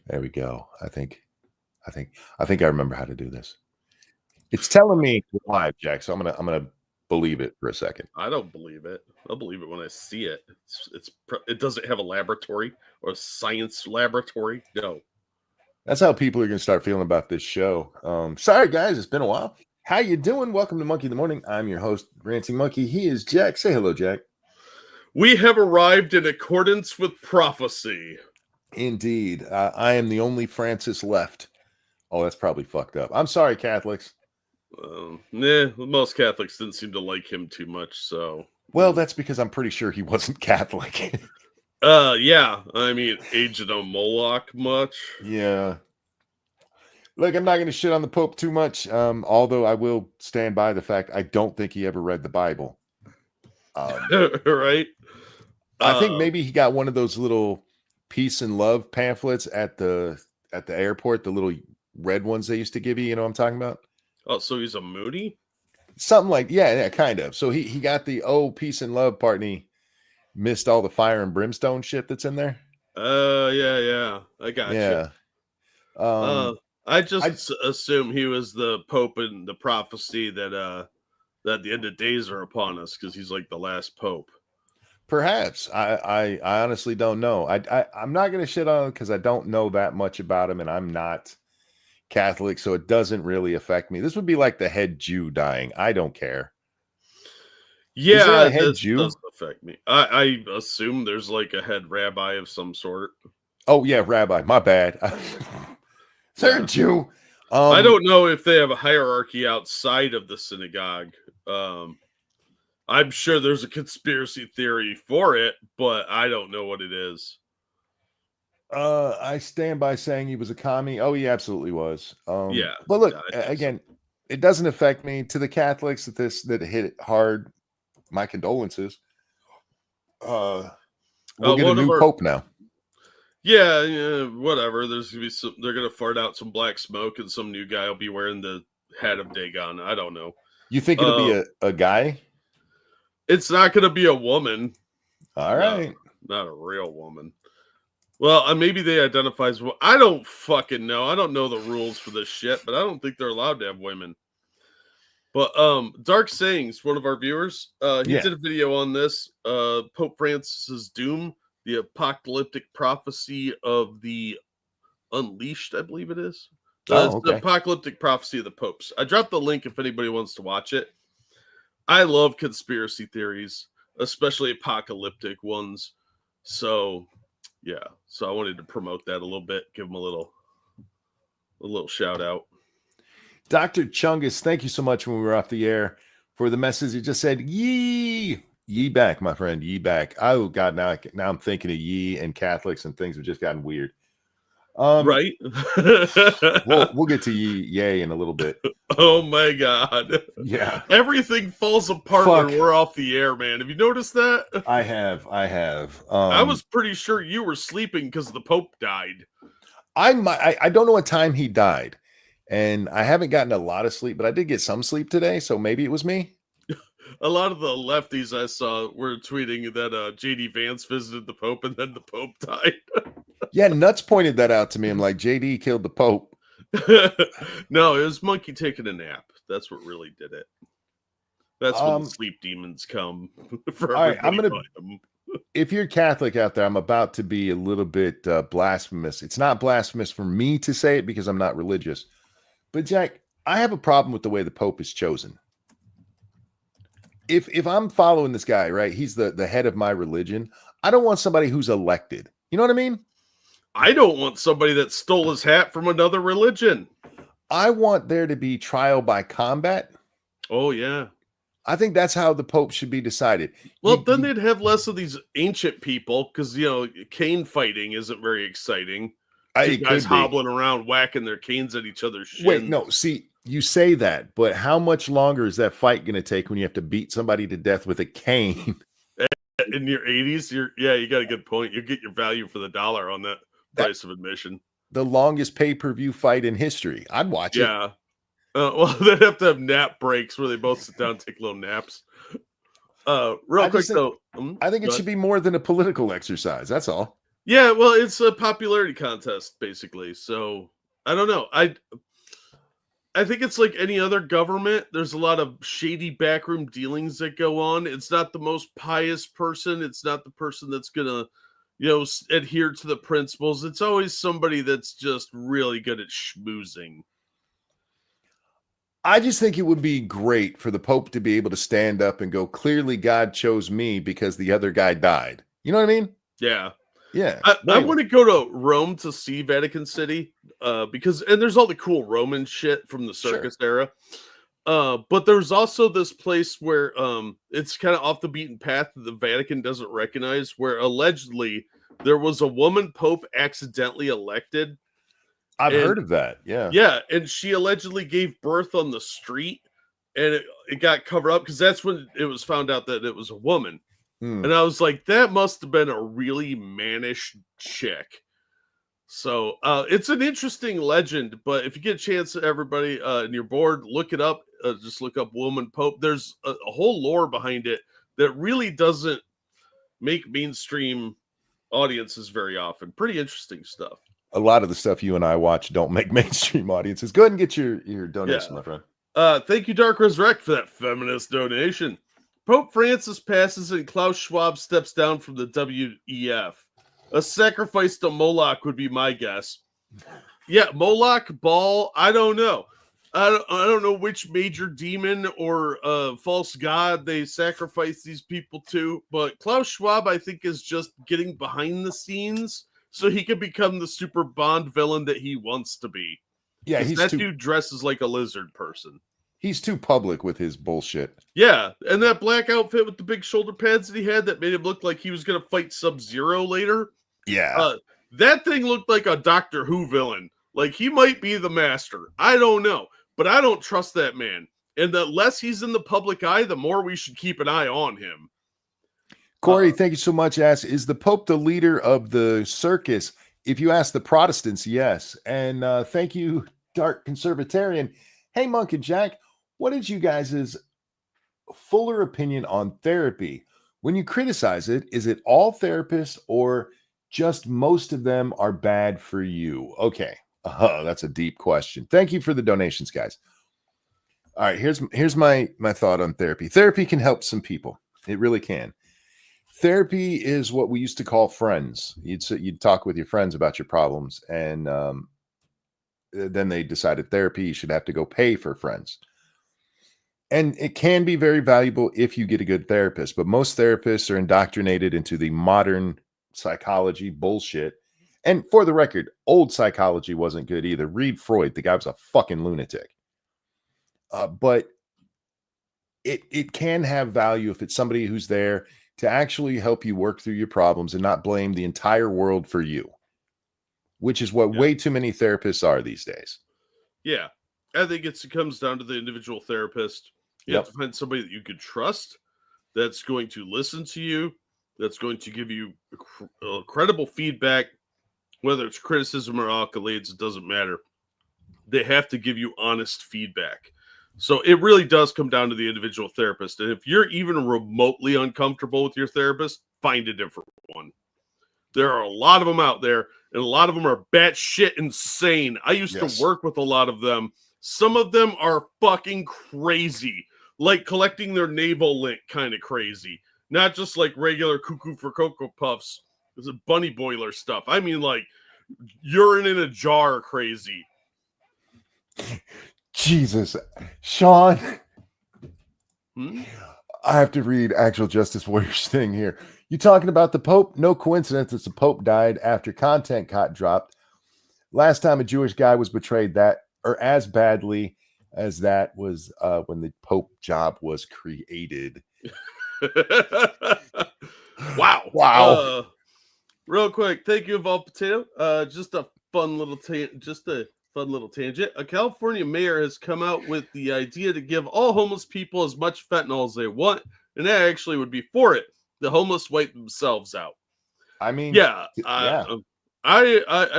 There we go. I think I remember how to do this. It's telling me we're live, Jack. So I'm gonna believe it for a second. I don't believe it. I'll believe it when I see it. It doesn't have a laboratory or a science laboratory. No. That's how people are gonna start feeling about this show. Sorry guys, it's been a while. How you doing? Welcome to Monkey in the Morning. I'm your host, Ranting Monkey. He is Jack. Say hello, Jack. We have arrived in accordance with prophecy. Indeed. I am the only Francis left. Oh, that's probably fucked up. I'm sorry, Catholics. Most Catholics didn't seem to like him too much, so. Well, that's because I'm pretty sure he wasn't Catholic. Yeah. I mean, aged on Moloch much. Yeah. Look, I'm not going to shit on the Pope too much, although I will stand by the fact I don't think he ever read the Bible. Right? I think maybe he got one of those little peace and love pamphlets at the airport, the little red ones they used to give you. You know what I'm talking about? Oh, so he's a Moody? Something like, yeah, kind of. So he got the peace and love part, and he missed all the fire and brimstone shit that's in there. Yeah. I got you. I just assume he was the Pope in the prophecy that the end of days are upon us because he's like the last Pope. Perhaps. I honestly don't know. I'm not going to shit on him because I don't know that much about him, and I'm not Catholic, so it doesn't really affect me. This would be like the head Jew dying. I don't care. Yeah, head Jew? Doesn't affect me. I assume there's like a head rabbi of some sort. Oh yeah, rabbi. My bad. They're Jew. I don't know if they have a hierarchy outside of the synagogue. I'm sure there's a conspiracy theory for it, but I don't know what it is. I stand by saying he was a commie. Oh, he absolutely was. Yeah. But look, again, it doesn't affect me. To the Catholics that hit it hard, my condolences. We'll get a new Pope now. Yeah, whatever. There's gonna be they're gonna fart out some black smoke, and some new guy will be wearing the hat of Dagon. I don't know. You think it'll be a guy? It's not gonna be a woman. All right, not a real woman. Well, maybe they identify as well. I don't fucking know. I don't know the rules for this shit, but I don't think they're allowed to have women. But Dark Sayings, one of our viewers, he did a video on this. Pope Francis's doom, the apocalyptic prophecy of the Unleashed, I believe it is. The apocalyptic prophecy of the popes. I dropped the link if anybody wants to watch it. I love conspiracy theories, especially apocalyptic ones. So, yeah. So I wanted to promote that a little bit, give them a little shout out. Dr. Chungus, thank you so much when we were off the air for the message. It just said, "Ye back, my friend, ye back." Oh God, now I'm thinking of ye and Catholics, and things have just gotten weird. Right? we'll get to yay in a little bit. Oh my God! Yeah, everything falls apart when we're off the air, man. Have you noticed that? I have. I was pretty sure you were sleeping because the Pope died. I don't know what time he died, and I haven't gotten a lot of sleep, but I did get some sleep today, so maybe it was me. A lot of the lefties I saw were tweeting that JD Vance visited the Pope and then the Pope died. Yeah, Nuts pointed that out to me. I'm like, JD killed the Pope. No, it was Monkey taking a nap. That's what really did it. That's when the sleep demons come. For all right, if you're Catholic out there, I'm about to be a little bit blasphemous. It's not blasphemous for me to say it because I'm not religious. But Jack, I have a problem with the way the Pope is chosen. If I'm following this guy, right, he's the head of my religion. I don't want somebody who's elected. You know what I mean? I don't want somebody that stole his hat from another religion. I want there to be trial by combat. Oh, yeah. I think that's how the Pope should be decided. Well, then they'd have less of these ancient people because, cane fighting isn't very exciting. Two guys hobbling around, whacking their canes at each other's shins. Wait, no, see, you say that, but how much longer is that fight going to take when you have to beat somebody to death with a cane? In your 80s, you got a good point. You get your value for the dollar on that price of admission. The longest pay-per-view fight in history. I'd watch it. Yeah. Well, they'd have to have nap breaks where they both sit down and take little naps. Real quick, though. I think it should be more than a political exercise. That's all. Yeah, well, it's a popularity contest, basically. So I don't know. I think it's like any other government. There's a lot of shady backroom dealings that go on. It's not the most pious person. It's not the person that's gonna, adhere to the principles. It's always somebody that's just really good at schmoozing. I just think it would be great for the Pope to be able to stand up and go, clearly God chose me because the other guy died. You know what I mean? Yeah. Yeah. I, But I anyway, want to go to Rome to see Vatican City, because and there's all the cool Roman shit from the sure. circus era. But there's also this place where it's kind of off the beaten path that the Vatican doesn't recognize, where allegedly there was a woman pope accidentally elected, I've and heard of that. Yeah. yeah, and she allegedly gave birth on the street, and it got covered up because that's when it was found out that it was a woman. Hmm. And I was like, that must have been a really mannish chick. So it's an interesting legend, but if you get a chance, everybody, and you're bored, look it up. Just look up Woman Pope. There's a whole lore behind it that really doesn't make mainstream audiences very often. Pretty interesting stuff. A lot of the stuff you and I watch don't make mainstream audiences. Go ahead and get your Yeah. donation, my friend. Thank you, Dark Resurrect, for that feminist donation. Pope Francis passes and Klaus Schwab steps down from the WEF. A sacrifice to Moloch would be my guess. Yeah, Moloch, Baal, I don't know. I don't know which major demon or false god they sacrifice these people to, but Klaus Schwab, I think, is just getting behind the scenes so he can become the super Bond villain that he wants to be. Yeah, Because he's that too dude dresses like a lizard person. he's too public with his bullshit. Yeah, and that black outfit with the big shoulder pads that he had that made him look like he was going to fight Sub-Zero later. Yeah. That thing looked like a Doctor Who villain. Like he might be the master. I don't know, but I don't trust that man. And the less he's in the public eye, the more we should keep an eye on him. Corey, thank you so much. Asks, is the Pope the leader of the circus? If you ask the Protestants, yes. And thank you, Dark Conservatarian. Hey, Monk and Jack, what is you guys' fuller opinion on therapy? When you criticize it, is it all therapists or just most of them are bad for you? Okay. That's a deep question. Thank you for the donations, guys. All right, here's my thought on therapy. Therapy can help some people. It really can. Therapy is what we used to call friends. You'd talk with your friends about your problems, and then they decided therapy you should have to go pay for friends. And it can be very valuable if you get a good therapist, but most therapists are indoctrinated into the modern psychology bullshit. And for the record, old psychology wasn't good either. Read Freud, the guy was a fucking lunatic. But it can have value if it's somebody who's there to actually help you work through your problems and not blame the entire world for you, which is what way too many therapists are these days. Yeah, I think it comes down to the individual therapist. You have to find somebody that you can trust, that's going to listen to you, that's going to give you credible feedback, whether it's criticism or accolades, it doesn't matter. They have to give you honest feedback. So it really does come down to the individual therapist. And if you're even remotely uncomfortable with your therapist, find a different one. There are a lot of them out there, and a lot of them are batshit insane. I used to work with a lot of them. Some of them are fucking crazy, like collecting their navel lint kind of crazy. Not just like regular cuckoo for Cocoa Puffs. It's a bunny boiler stuff. I mean, like urine in a jar crazy. Jesus. Sean. Hmm? I have to read Actual Justice Warriors thing here. You talking about the Pope? No coincidence that the Pope died after content got dropped. Last time a Jewish guy was betrayed that, or as badly as that, was when the Pope job was created. Wow. Real quick, thank you, Evolved Potato. Just a fun little tangent. A California mayor has come out with the idea to give all homeless people as much fentanyl as they want, and I actually would be for it. The homeless wipe themselves out. I mean, I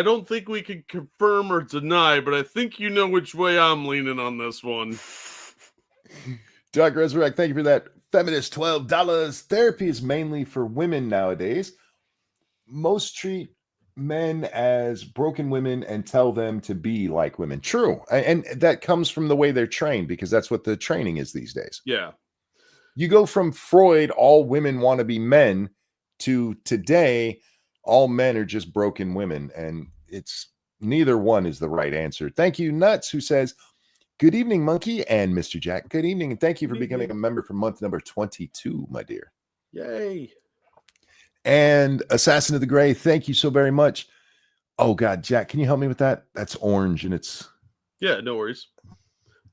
don't think we can confirm or deny, but I think you know which way I'm leaning on this one. Dark Resurrect, thank you for that. Feminist $12. Therapy is mainly for women nowadays. most treat men as broken women and tell them to be like women. True. And that comes from the way they're trained, because that's what the training is these days. Yeah. You go from Freud, all women want to be men, to today, all men are just broken women. And it's neither one is the right answer. Thank you, Nuts, who says, good evening, Monkey and Mr. Jack. Good evening. And thank you for becoming a member for month number 22, my dear. Yay. And Assassin of the Gray, thank you so very much. Oh, God, Jack, can you help me with that? That's orange and it's... Yeah, no worries.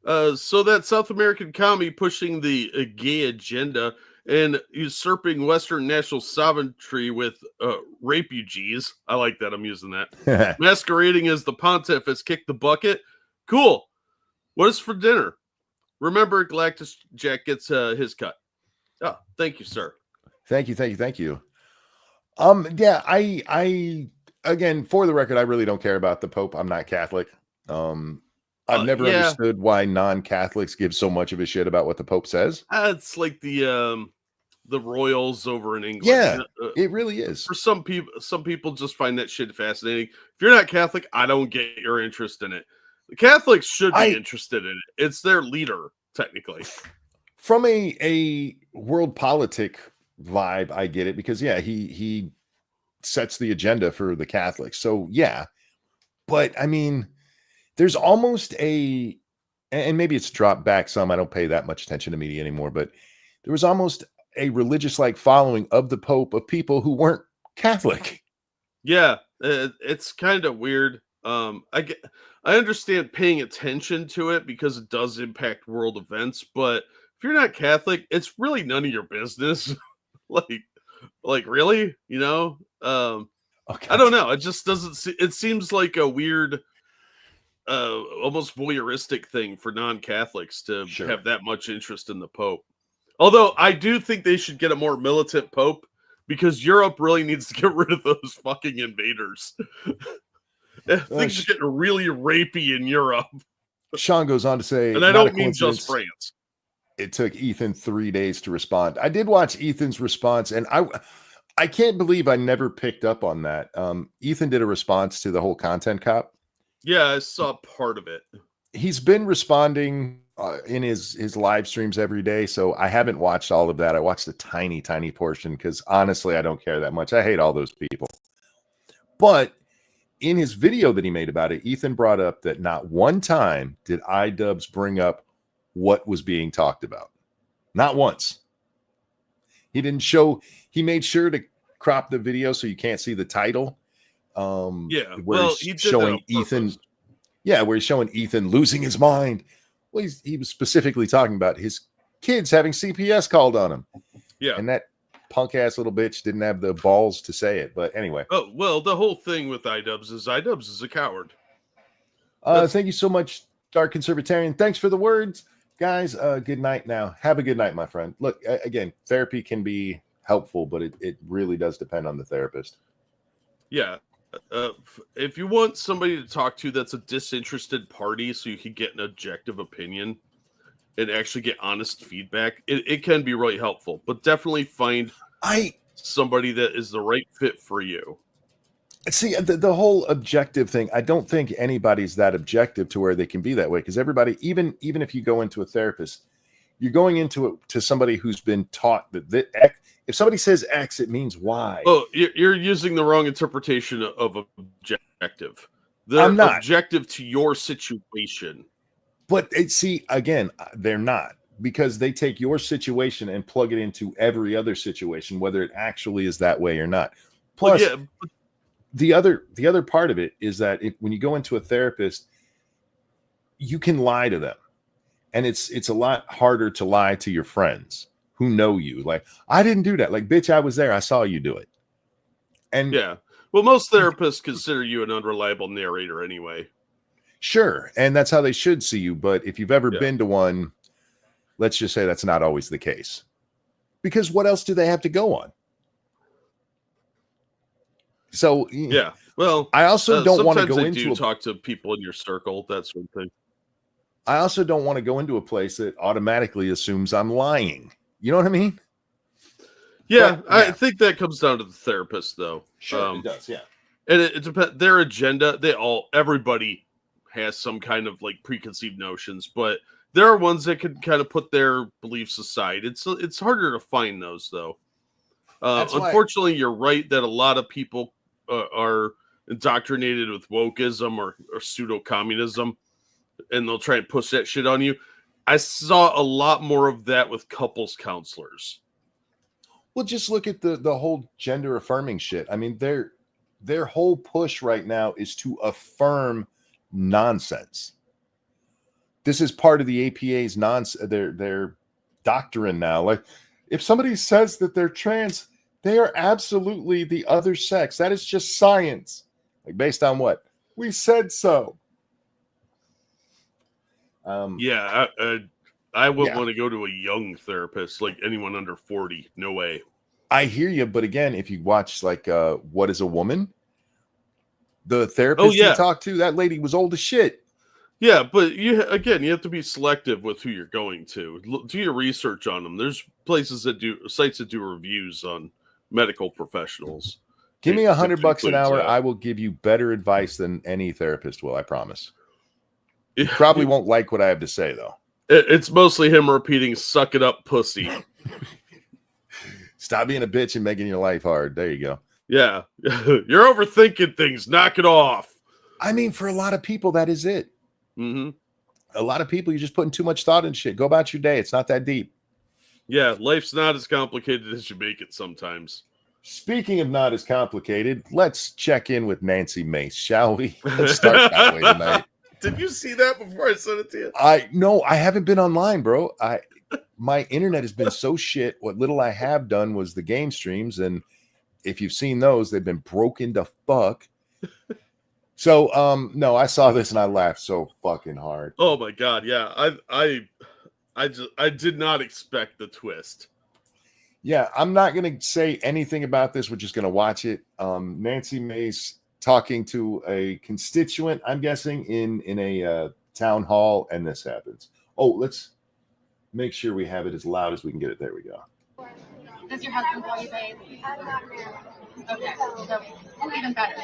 So that South American commie pushing the gay agenda and usurping Western national sovereignty with refugees. I like that. I'm using that. Masquerading as the pontiff has kicked the bucket. Cool. What is for dinner? Remember, Galactus Jack gets his cut. Oh, thank you, sir. Thank you. Yeah, I again, for the record, I really don't care about the Pope. I'm not Catholic. I've never understood why non-Catholics give so much of a shit about what the Pope says. It's like the royals over in England. Yeah, it really is. For some people just find that shit fascinating. If you're not Catholic, I don't get your interest in it. The Catholics should be interested in it. It's their leader, technically. From a world politic vibe, I get it, because yeah, he sets the agenda for the Catholics. So yeah, but I mean, there's almost and maybe it's dropped back some. I don't pay that much attention to media anymore, but there was almost a religious like following of the Pope of people who weren't Catholic. Yeah, it's kind of weird. I understand paying attention to it because it does impact world events, but if you're not Catholic, it's really none of your business. like really, you know? Okay. I don't know. It just doesn't. It seems like a weird, almost voyeuristic thing for non-Catholics to have that much interest in the Pope. Although I do think they should get a more militant Pope, because Europe really needs to get rid of those fucking invaders. Things are getting really rapey in Europe. Sean goes on to say, and I don't mean just France. It took Ethan 3 days to respond. I did watch Ethan's response, and I can't believe I never picked up on that. Ethan did a response to the whole content cop. Yeah, I saw part of it. He's been responding in his live streams every day, so I haven't watched all of that. I watched a tiny portion because honestly, I don't care that much. I hate all those people. But in his video that he made about it, Ethan brought up that not one time did iDubbbz bring up what was being talked about. Not once. He didn't show. He made sure to crop the video so you can't see the title. Where he's showing Ethan. Yeah, where he's showing Ethan losing his mind. Well, he was specifically talking about his kids having CPS called on him. Yeah, and that punk ass little bitch didn't have the balls to say it. But anyway. Oh well, the whole thing with iDubbbz is a coward. Thank you so much, Dark Conservatarian. Thanks for the words, guys. Good night now. Have a good night, my friend. Look, again, therapy can be helpful, but it really does depend on the therapist. Yeah. If you want somebody to talk to that's a disinterested party so you can get an objective opinion and actually get honest feedback, it can be really helpful. But definitely find somebody that is the right fit for you. See, the whole objective thing, I don't think anybody's that objective to where they can be that way, because everybody, even if you go into a therapist, you're going into it to somebody who's been taught that X, if somebody says X, it means Y. Oh, you're using the wrong interpretation of objective. I'm not objective to your situation. But see, again, they're not, because they take your situation and plug it into every other situation, whether it actually is that way or not. Plus, the other part of it is that when you go into a therapist, you can lie to them. And it's a lot harder to lie to your friends who know you. Like, I didn't do that. Like, bitch, I was there. I saw you do it. And yeah. Well, most therapists consider you an unreliable narrator anyway. Sure. And that's how they should see you. But if you've ever been to one, let's just say that's not always the case. Because what else do they have to go on? So, yeah. Well, I also don't want to go into talk to people in your circle, that sort of thing. I also don't want to go into a place that automatically assumes I'm lying. You know what I mean? Yeah, But, I think that comes down to the therapist, though. Sure, it does. Yeah. And it depends. Their agenda, everybody has some kind of like preconceived notions, but there are ones that can kind of put their beliefs aside. It's harder to find those, though. That's why. Unfortunately, you're right that a lot of people are indoctrinated with wokeism or pseudo communism, and they'll try and push that shit on you. I saw a lot more of that with couples counselors. Well, just look at the whole gender affirming shit. I mean, their whole push right now is to affirm nonsense. This is part of the APA's their doctrine now. Like, if somebody says that they're trans, they are absolutely the other sex. That is just science. Like, based on what? We said so. Yeah, I wouldn't want to go to a young therapist, like anyone under 40. No way. I hear you, but again, if you watch like What Is a Woman, the therapist you talked to, that lady was old as shit. Yeah, but you have to be selective with who you're going to. Do your research on them. There's sites that do reviews on medical professionals. Give me $100 an hour. I will give you better advice than any therapist will. I promise. You probably won't like what I have to say, though. It's mostly him repeating, "Suck it up, pussy." Stop being a bitch and making your life hard. There you go. Yeah. You're overthinking things. Knock it off. I mean, for a lot of people, that is it. Mm-hmm. A lot of people, you're just putting too much thought in shit. Go about your day. It's not that deep. Yeah, life's not as complicated as you make it sometimes. Speaking of not as complicated, let's check in with Nancy Mace, shall we? Let's start that way tonight. Did you see that before I sent it to you? I haven't been online, bro. My internet has been so shit. What little I have done was the game streams, and if you've seen those, they've been broken to fuck. So no, I saw this and I laughed so fucking hard. Oh my god, yeah. I did not expect the twist. Yeah, I'm not gonna say anything about this. We're just gonna watch it. Nancy Mace talking to a constituent, I'm guessing, in a town hall, and this happens. Oh, let's make sure we have it as loud as we can get it. There we go. Does your husband call you babe? I'm not married. Okay, so even better.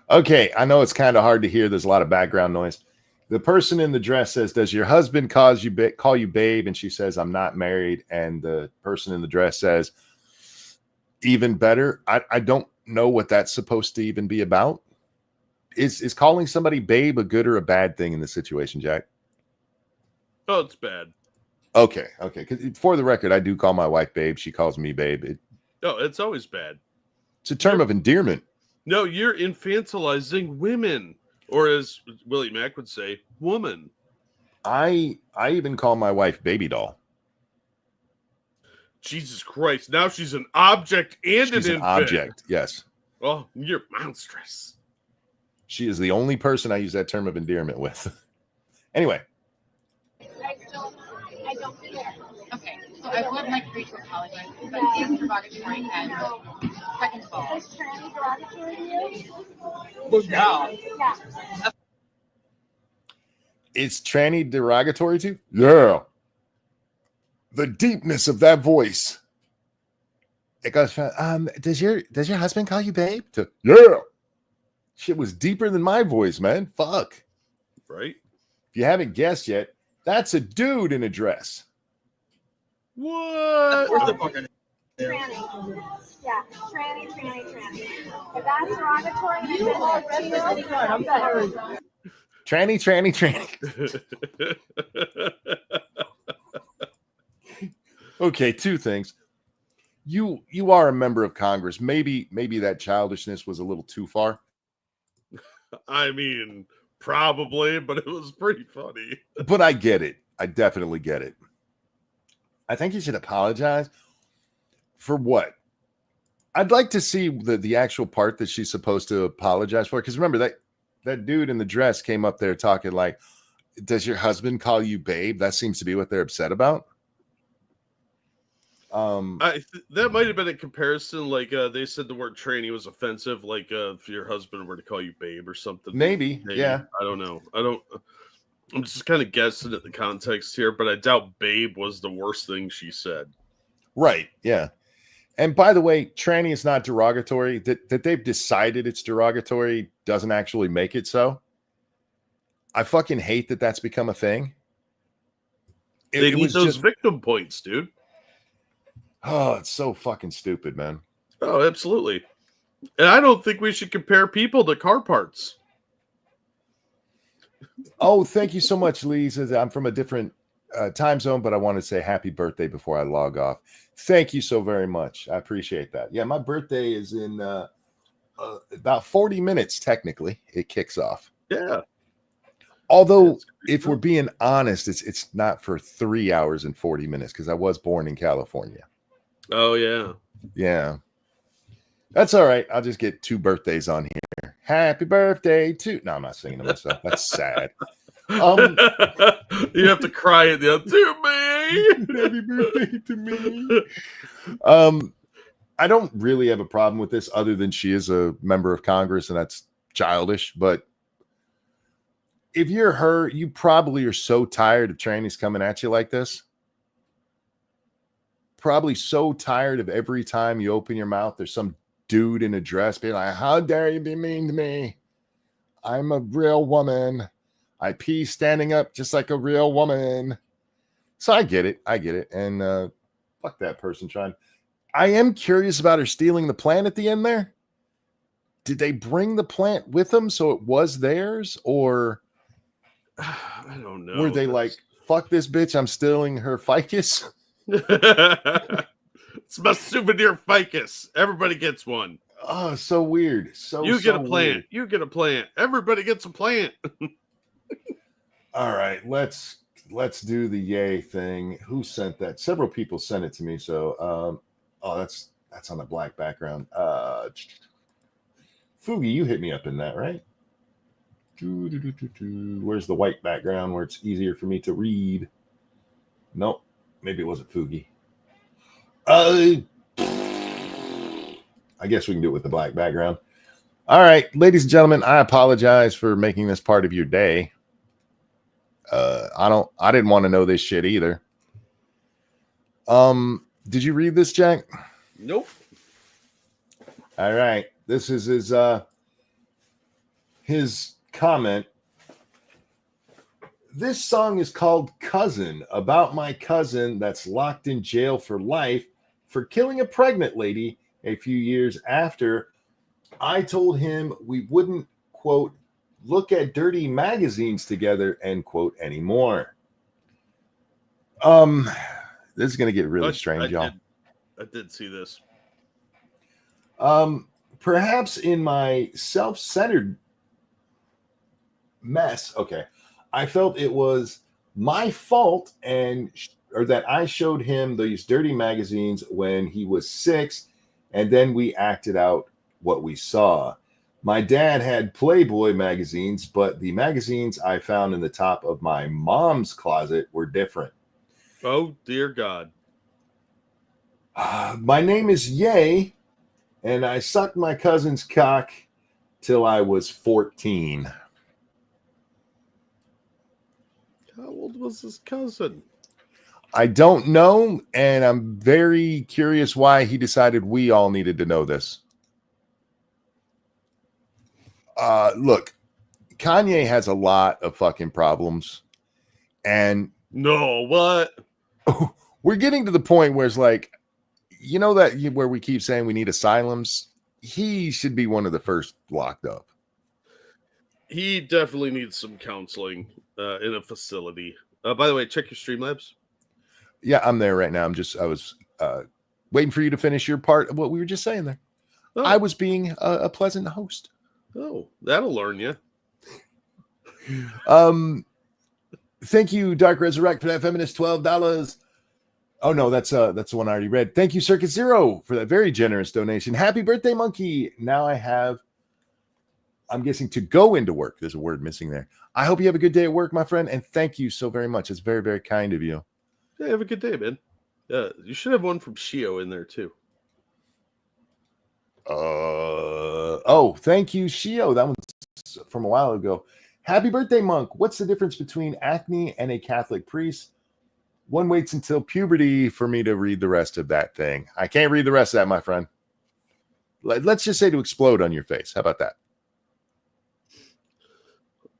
Okay, I know it's kind of hard to hear. There's a lot of background noise. The person in the dress says, "Does your husband call you babe?" And she says, "I'm not married." And the person in the dress says, "Even better." I don't know what that's supposed to even be about. Is calling somebody babe a good or a bad thing in this situation, Jack? Oh, it's bad. Okay. Because for the record, I do call my wife babe. She calls me babe. It's always bad. It's a term of endearment. No, you're infantilizing women, or as Willie Mack would say, woman. I even call my wife baby doll. Jesus Christ! Now she's an object and she's an object. Yes. Oh, you're monstrous. She is the only person I use that term of endearment with. Anyway. I don't care. Okay, so I would like for you to apologize, but it is derogatory and second of all. Is tranny derogatory to you? Well, yeah. Is tranny derogatory to you? Yeah. The deepness of that voice. It goes from, does your husband call you babe? To, yeah. Shit was deeper than my voice, man. Fuck. Right? If you haven't guessed yet, that's a dude in a dress. What? Where's the fucking Tranny. Yeah, tranny. If that's derogatory, you are I'm sorry. Tranny. Okay, two things. You are a member of Congress. Maybe that childishness was a little too far. I mean, probably, but it was pretty funny. But I get it. I definitely get it. I think you should apologize for what? I'd like to see the actual part that she's supposed to apologize for. Because remember, that dude in the dress came up there talking like, does your husband call you babe? That seems to be what they're upset about. That might have been a comparison. Like they said the word tranny was offensive. Like if your husband were to call you babe or something. Maybe. Yeah. I don't know. I'm just kind of guessing at the context here, but I doubt babe was the worst thing she said. Right. Yeah. And by the way, tranny is not derogatory. That they've decided it's derogatory doesn't actually make it so. I fucking hate that that's become a thing. They need those victim points, dude. Oh, it's so fucking stupid, man. Oh, absolutely. And I don't think we should compare people to car parts. Oh, thank you so much, Lee. Says I'm from a different time zone, but I want to say happy birthday before I log off. Thank you so very much. I appreciate that. Yeah, my birthday is in about 40 minutes, technically. It kicks off. Yeah. Although, if we're being honest, it's not for 3 hours and 40 minutes because I was born in California. Oh, yeah. Yeah. That's all right. I'll just get 2 birthdays on here. Happy birthday to... No, I'm not singing to myself. That's sad. You have to cry at the other, to me. Happy birthday to me. I don't really have a problem with this other than she is a member of Congress and that's childish. But if you're her, you probably are so tired of trannies coming at you like this. Probably so tired of every time you open your mouth, there's some dude in a dress being like, how dare you be mean to me? I'm a real woman. I pee standing up just like a real woman. So I get it. And fuck that person trying. I am curious about her stealing the plant at the end there. Did they bring the plant with them so it was theirs? Or I don't know. were they like, fuck this bitch, I'm stealing her ficus? It's my souvenir ficus. Everybody gets one. Oh, so weird. You get a plant. Weird. You get a plant. Everybody gets a plant. All right, let's do the yay thing. Who sent that? Several people sent it to me. So, that's on the black background. Fugi, you hit me up in that, right? Where's the white background where it's easier for me to read? Nope, maybe it wasn't Fugi. I guess we can do it with the black background. All right, ladies and gentlemen, I apologize for making this part of your day. I didn't want to know this shit either. Did you read this, Jack? Nope. All right. This is his comment. This song is called Cousin, about my cousin that's locked in jail for life for killing a pregnant lady a few years after I told him we wouldn't, quote, look at dirty magazines together, end quote, anymore. This is going to get really strange, y'all. I did see this. Perhaps in my self-centered mess, okay, I felt it was my fault or that I showed him these dirty magazines when he was 6, and then we acted out what we saw. My dad had Playboy magazines, but the magazines I found in the top of my mom's closet were different. Oh, dear God. My name is Ye, and I sucked my cousin's cock till I was 14. How old was his cousin? I don't know, and I'm very curious why he decided we all needed to know this. Look, Kanye has a lot of fucking problems, and no, what? We're getting to the point where it's like, you know, that where we keep saying we need asylums. He should be one of the first locked up. He definitely needs some counseling in a facility. By the way, check your Streamlabs. Yeah, I'm there right now. I was waiting for you to finish your part of what we were just saying there. Oh. I was being a pleasant host. Oh, that'll learn you. Thank you, Dark Resurrect, for that feminist $12. Oh no, that's the one I already read. Thank you, Circuit Zero, for that very generous donation. Happy birthday, Monkey. Now I'm guessing to go into work. There's a word missing there. I hope you have a good day at work, my friend, and thank you so very much. It's very, very kind of you. Yeah, have a good day, man. You should have one from Shio in there too. Thank you, Shio. That one's from a while ago. Happy birthday, Monk. What's the difference between acne and a Catholic priest? one waits until puberty for me to read the rest of that thing. I can't read the rest of that, my friend. Let's just say to explode on your face. How about that?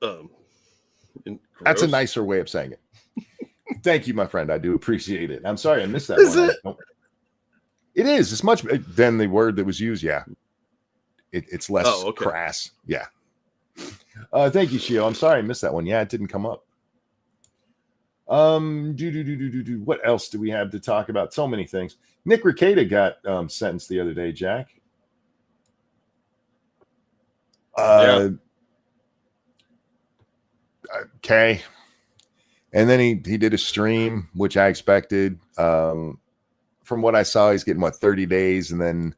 That's a Gross. nicer way of saying it. Thank you, my friend. I do appreciate it. I'm sorry I missed that Is one. it? It is. It's much than the word that was used. Yeah. It's less okay. crass. Yeah. Thank you, Shio. I'm sorry I missed that one. Yeah, it didn't come up. What else do we have to talk about? So many things. Nick Rekieta got sentenced the other day, Jack. Yeah. Okay. And then he did a stream, which I expected. From what I saw, he's getting 30 days, and then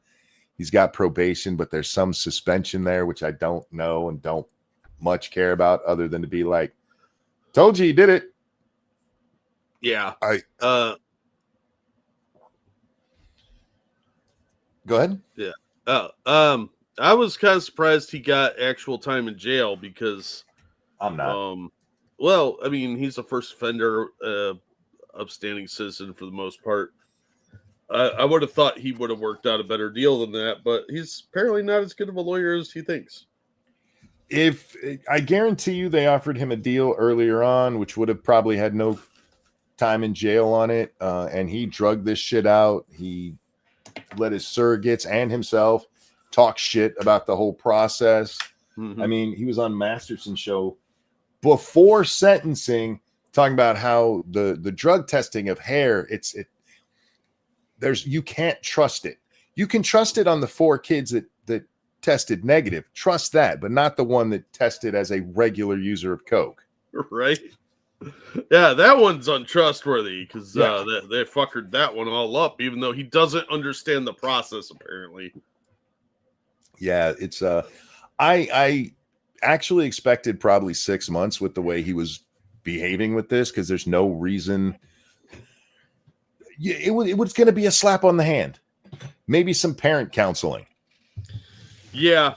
he's got probation, but there's some suspension there, which I don't know and don't much care about, other than to be like, told you he did it. Yeah. Go ahead. Yeah. I was kind of surprised he got actual time in jail because I'm not. well, I mean, he's a first offender, upstanding citizen for the most part. I would have thought he would have worked out a better deal than that, but he's apparently not as good of a lawyer as he thinks. If I guarantee you they offered him a deal earlier on, which would have probably had no time in jail on it, and he drugged this shit out. He let his surrogates and himself talk shit about the whole process. Mm-hmm. I mean, he was on Masterson's show before sentencing, talking about how the drug testing of hair, you can't trust it. You can trust it on the 4 kids that tested negative. Trust that, but not the one that tested as a regular user of coke. Right? Yeah, that one's untrustworthy because they fuckered that one all up, even though he doesn't understand the process, apparently. Yeah, it's I actually expected probably 6 months with the way he was behaving with this, because there's no reason. It was going to be a slap on the hand, maybe some parent counseling. Yeah.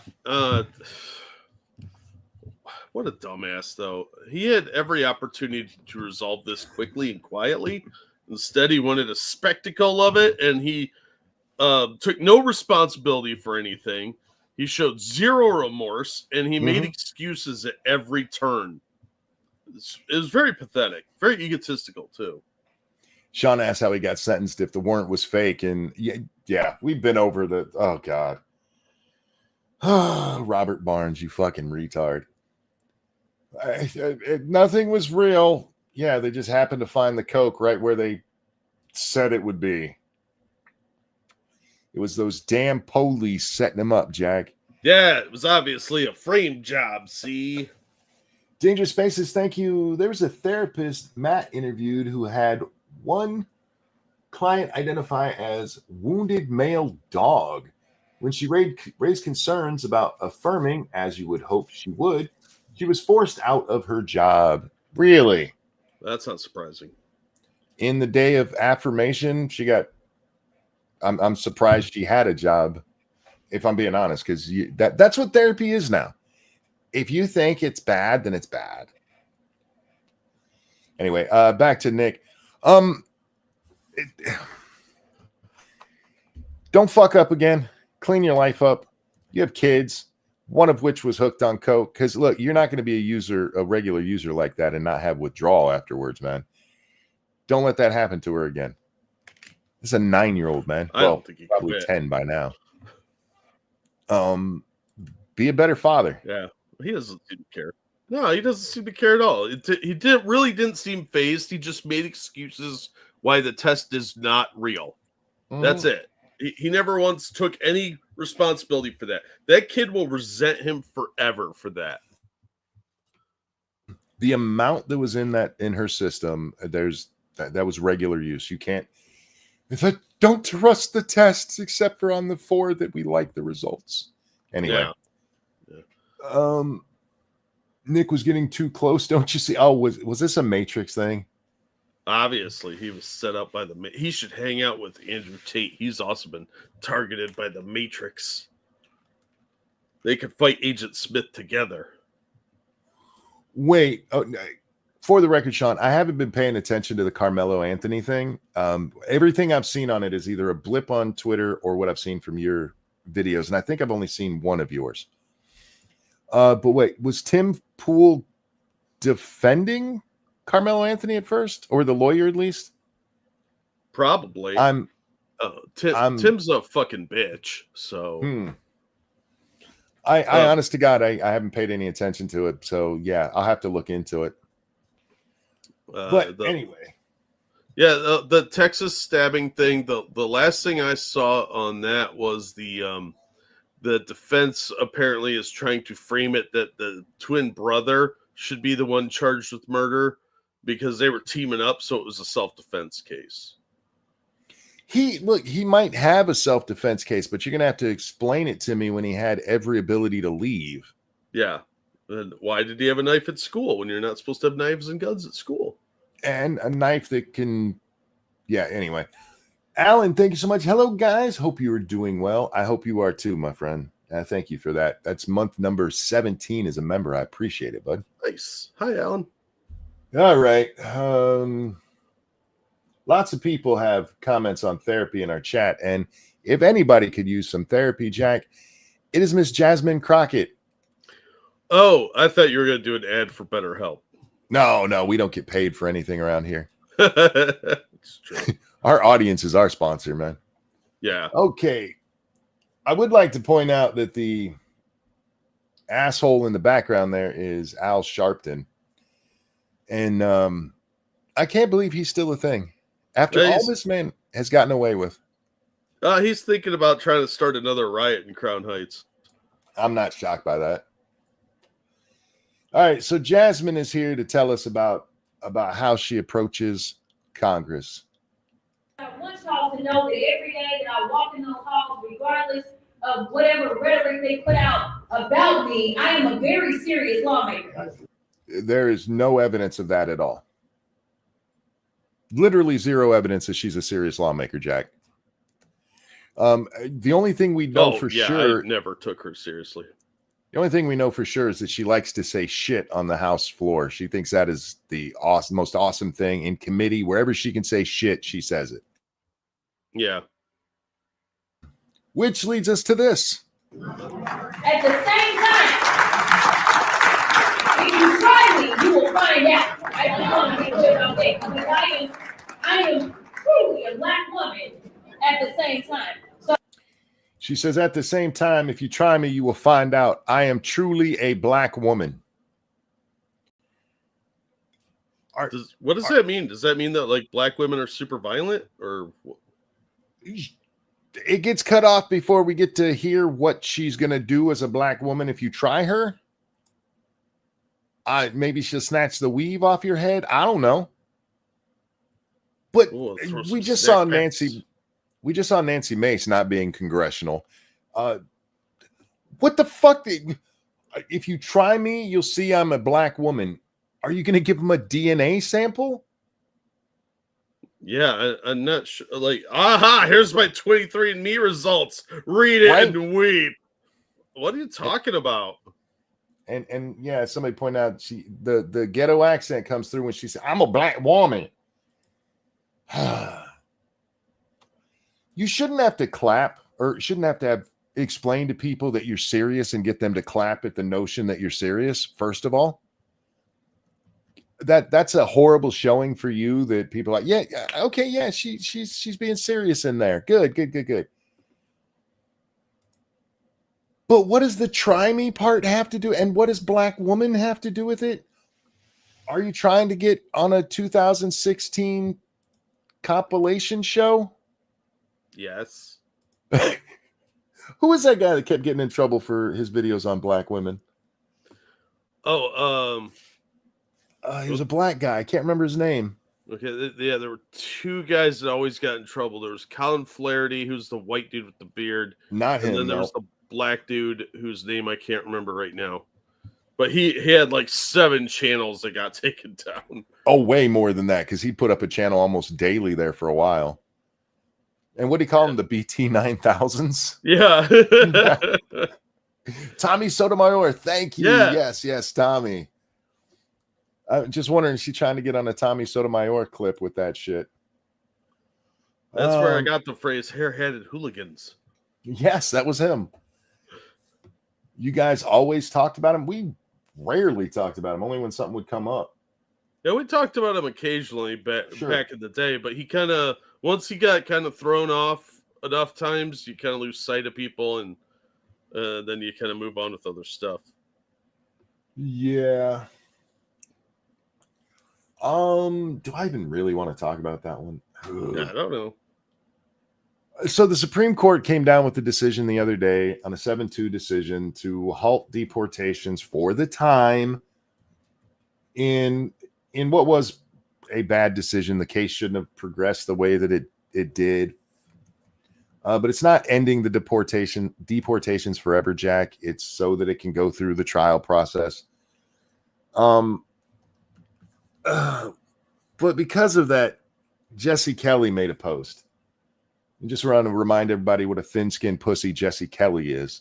What a dumbass, though. He had every opportunity to resolve this quickly and quietly. Instead, he wanted a spectacle of it, and he took no responsibility for anything. He showed zero remorse, and he made excuses at every turn. It was very pathetic, very egotistical, too. Sean asked how he got sentenced if the warrant was fake, and yeah, we've been over the, oh, God. Robert Barnes, you fucking retard. Nothing was real. Yeah, they just happened to find the coke right where they said it would be. It was those damn police setting him up, Jack. Yeah, it was obviously a frame job, see? Dangerous Spaces, thank you. There was a therapist Matt interviewed who had one client identify as wounded male dog. When she raised concerns about affirming, as you would hope she would, she was forced out of her job. Really? That's not surprising. In the day of affirmation, she got... I'm surprised she had a job, if I'm being honest, because that's what therapy is now. If you think it's bad, then it's bad. Anyway, back to Nick. Don't fuck up again. Clean your life up. You have kids, one of which was hooked on coke. Because look, you're not going to be a regular user like that and not have withdrawal afterwards, man. Don't let that happen to her again. This is a 9-year-old, man. I don't think he probably quit. 10 by now. Be a better father. Yeah, he doesn't seem to care. No, he doesn't seem to care at all. He didn't seem fazed. He just made excuses why the test is not real. That's it. He never once took any responsibility for that. That kid will resent him forever for that. The amount that was in her system, that was regular use. You can't. If I don't trust the tests, except for on the 4 that we like the results. Anyway, yeah. Nick was getting too close. Don't you see? Oh, was this a Matrix thing? Obviously, he was set up by he should hang out with Andrew Tate. He's also been targeted by the Matrix. They could fight Agent Smith together. Wait, for the record, Sean, I haven't been paying attention to the Carmelo Anthony thing. Everything I've seen on it is either a blip on Twitter or what I've seen from your videos, and I think I've only seen one of yours. But wait, was Tim Pool defending Carmelo Anthony at first, or the lawyer at least? Probably. Tim's a fucking bitch. So I honest to God, I haven't paid any attention to it. So yeah, I'll have to look into it. But anyway, yeah, the Texas stabbing thing. The last thing I saw on that was the defense apparently is trying to frame it that the twin brother should be the one charged with murder because they were teaming up, so it was a self-defense case. He might have a self-defense case, but you're gonna have to explain it to me when he had every ability to leave. Yeah. And why did he have a knife at school when you're not supposed to have knives and guns at school? And a knife that can, yeah, anyway. Alan, thank you so much. Hello, guys. Hope you are doing well. I hope you are too, my friend. Thank you for that. That's month number 17 as a member. I appreciate it, bud. Nice. Hi, Alan. All right. Lots of people have comments on therapy in our chat. And if anybody could use some therapy, Jack, it is Miss Jasmine Crockett. Oh, I thought you were going to do an ad for BetterHelp. No, we don't get paid for anything around here. It's true. Our audience is our sponsor, man. Yeah. Okay. I would like to point out that the asshole in the background there is Al Sharpton. And I can't believe he's still a thing. After all this man has gotten away with. He's thinking about trying to start another riot in Crown Heights. I'm not shocked by that. All right, so Jasmine is here to tell us about how she approaches Congress. I want y'all to know that every day that I walk in those halls, regardless of whatever rhetoric they put out about me, I am a very serious lawmaker. There is no evidence of that at all. Literally zero evidence that she's a serious lawmaker, Jack. The only thing we know for sure, I never took her seriously. The only thing we know for sure is that she likes to say shit on the House floor. She thinks that is the most awesome thing in committee. Wherever she can say shit, she says it. Yeah. Which leads us to this. At the same time, if you try me, you will find out. I just want to be clear about that because I am truly a black woman at the same time. She says, at the same time, if you try me, you will find out I am truly a black woman. What does that mean? Does that mean that like black women are super violent or? It gets cut off before we get to hear what she's going to do as a black woman. If you try her, maybe she'll snatch the weave off your head. I don't know. But we just saw Nancy. We just saw Nancy Mace not being congressional. What the fuck? If you try me, you'll see I'm a black woman. Are you going to give them a DNA sample? Yeah, I'm not sure. Like, here's my 23andMe results. Read it and weep. What are you talking about? And yeah, somebody pointed out the ghetto accent comes through when she said, "I'm a black woman." You shouldn't have to clap or shouldn't have to explain to people that you're serious and get them to clap at the notion that you're serious. First of all, that's a horrible showing for you that people are like, yeah, okay, yeah, she's being serious in there. Good. But what does the try me part have to do? And what does black woman have to do with it? Are you trying to get on a 2016 compilation show? Yes. Who was that guy that kept getting in trouble for his videos on black women? He was a black guy. I can't remember his name. Okay, yeah, there were two guys that always got in trouble. There was Colin Flaherty, who's the white dude with the beard. Not him. And then there was the black dude whose name I can't remember right now. But he had like 7 channels that got taken down. Oh, way more than that, because he put up a channel almost daily there for a while. And what do you call them? The BT 9000s? Yeah. Tommy Sotomayor, thank you. Yeah. Yes, Tommy. I'm just wondering, is she trying to get on a Tommy Sotomayor clip with that shit? That's where I got the phrase "hair-headed hooligans." Yes, that was him. You guys always talked about him. We rarely talked about him, only when something would come up. Yeah, we talked about him occasionally back in the day, but he kind of once he got kind of thrown off enough times, you kind of lose sight of people, and then you kind of move on with other stuff. Yeah. Do I even really want to talk about that one? Yeah, I don't know. So the Supreme Court came down with the decision the other day on a 7-2 decision to halt deportations for the time in what was a bad decision. The case shouldn't have progressed the way that it did. But it's not ending the deportations forever, Jack. It's so that it can go through the trial process. But because of that, Jesse Kelly made a post. And just want to remind everybody what a thin-skinned pussy Jesse Kelly is.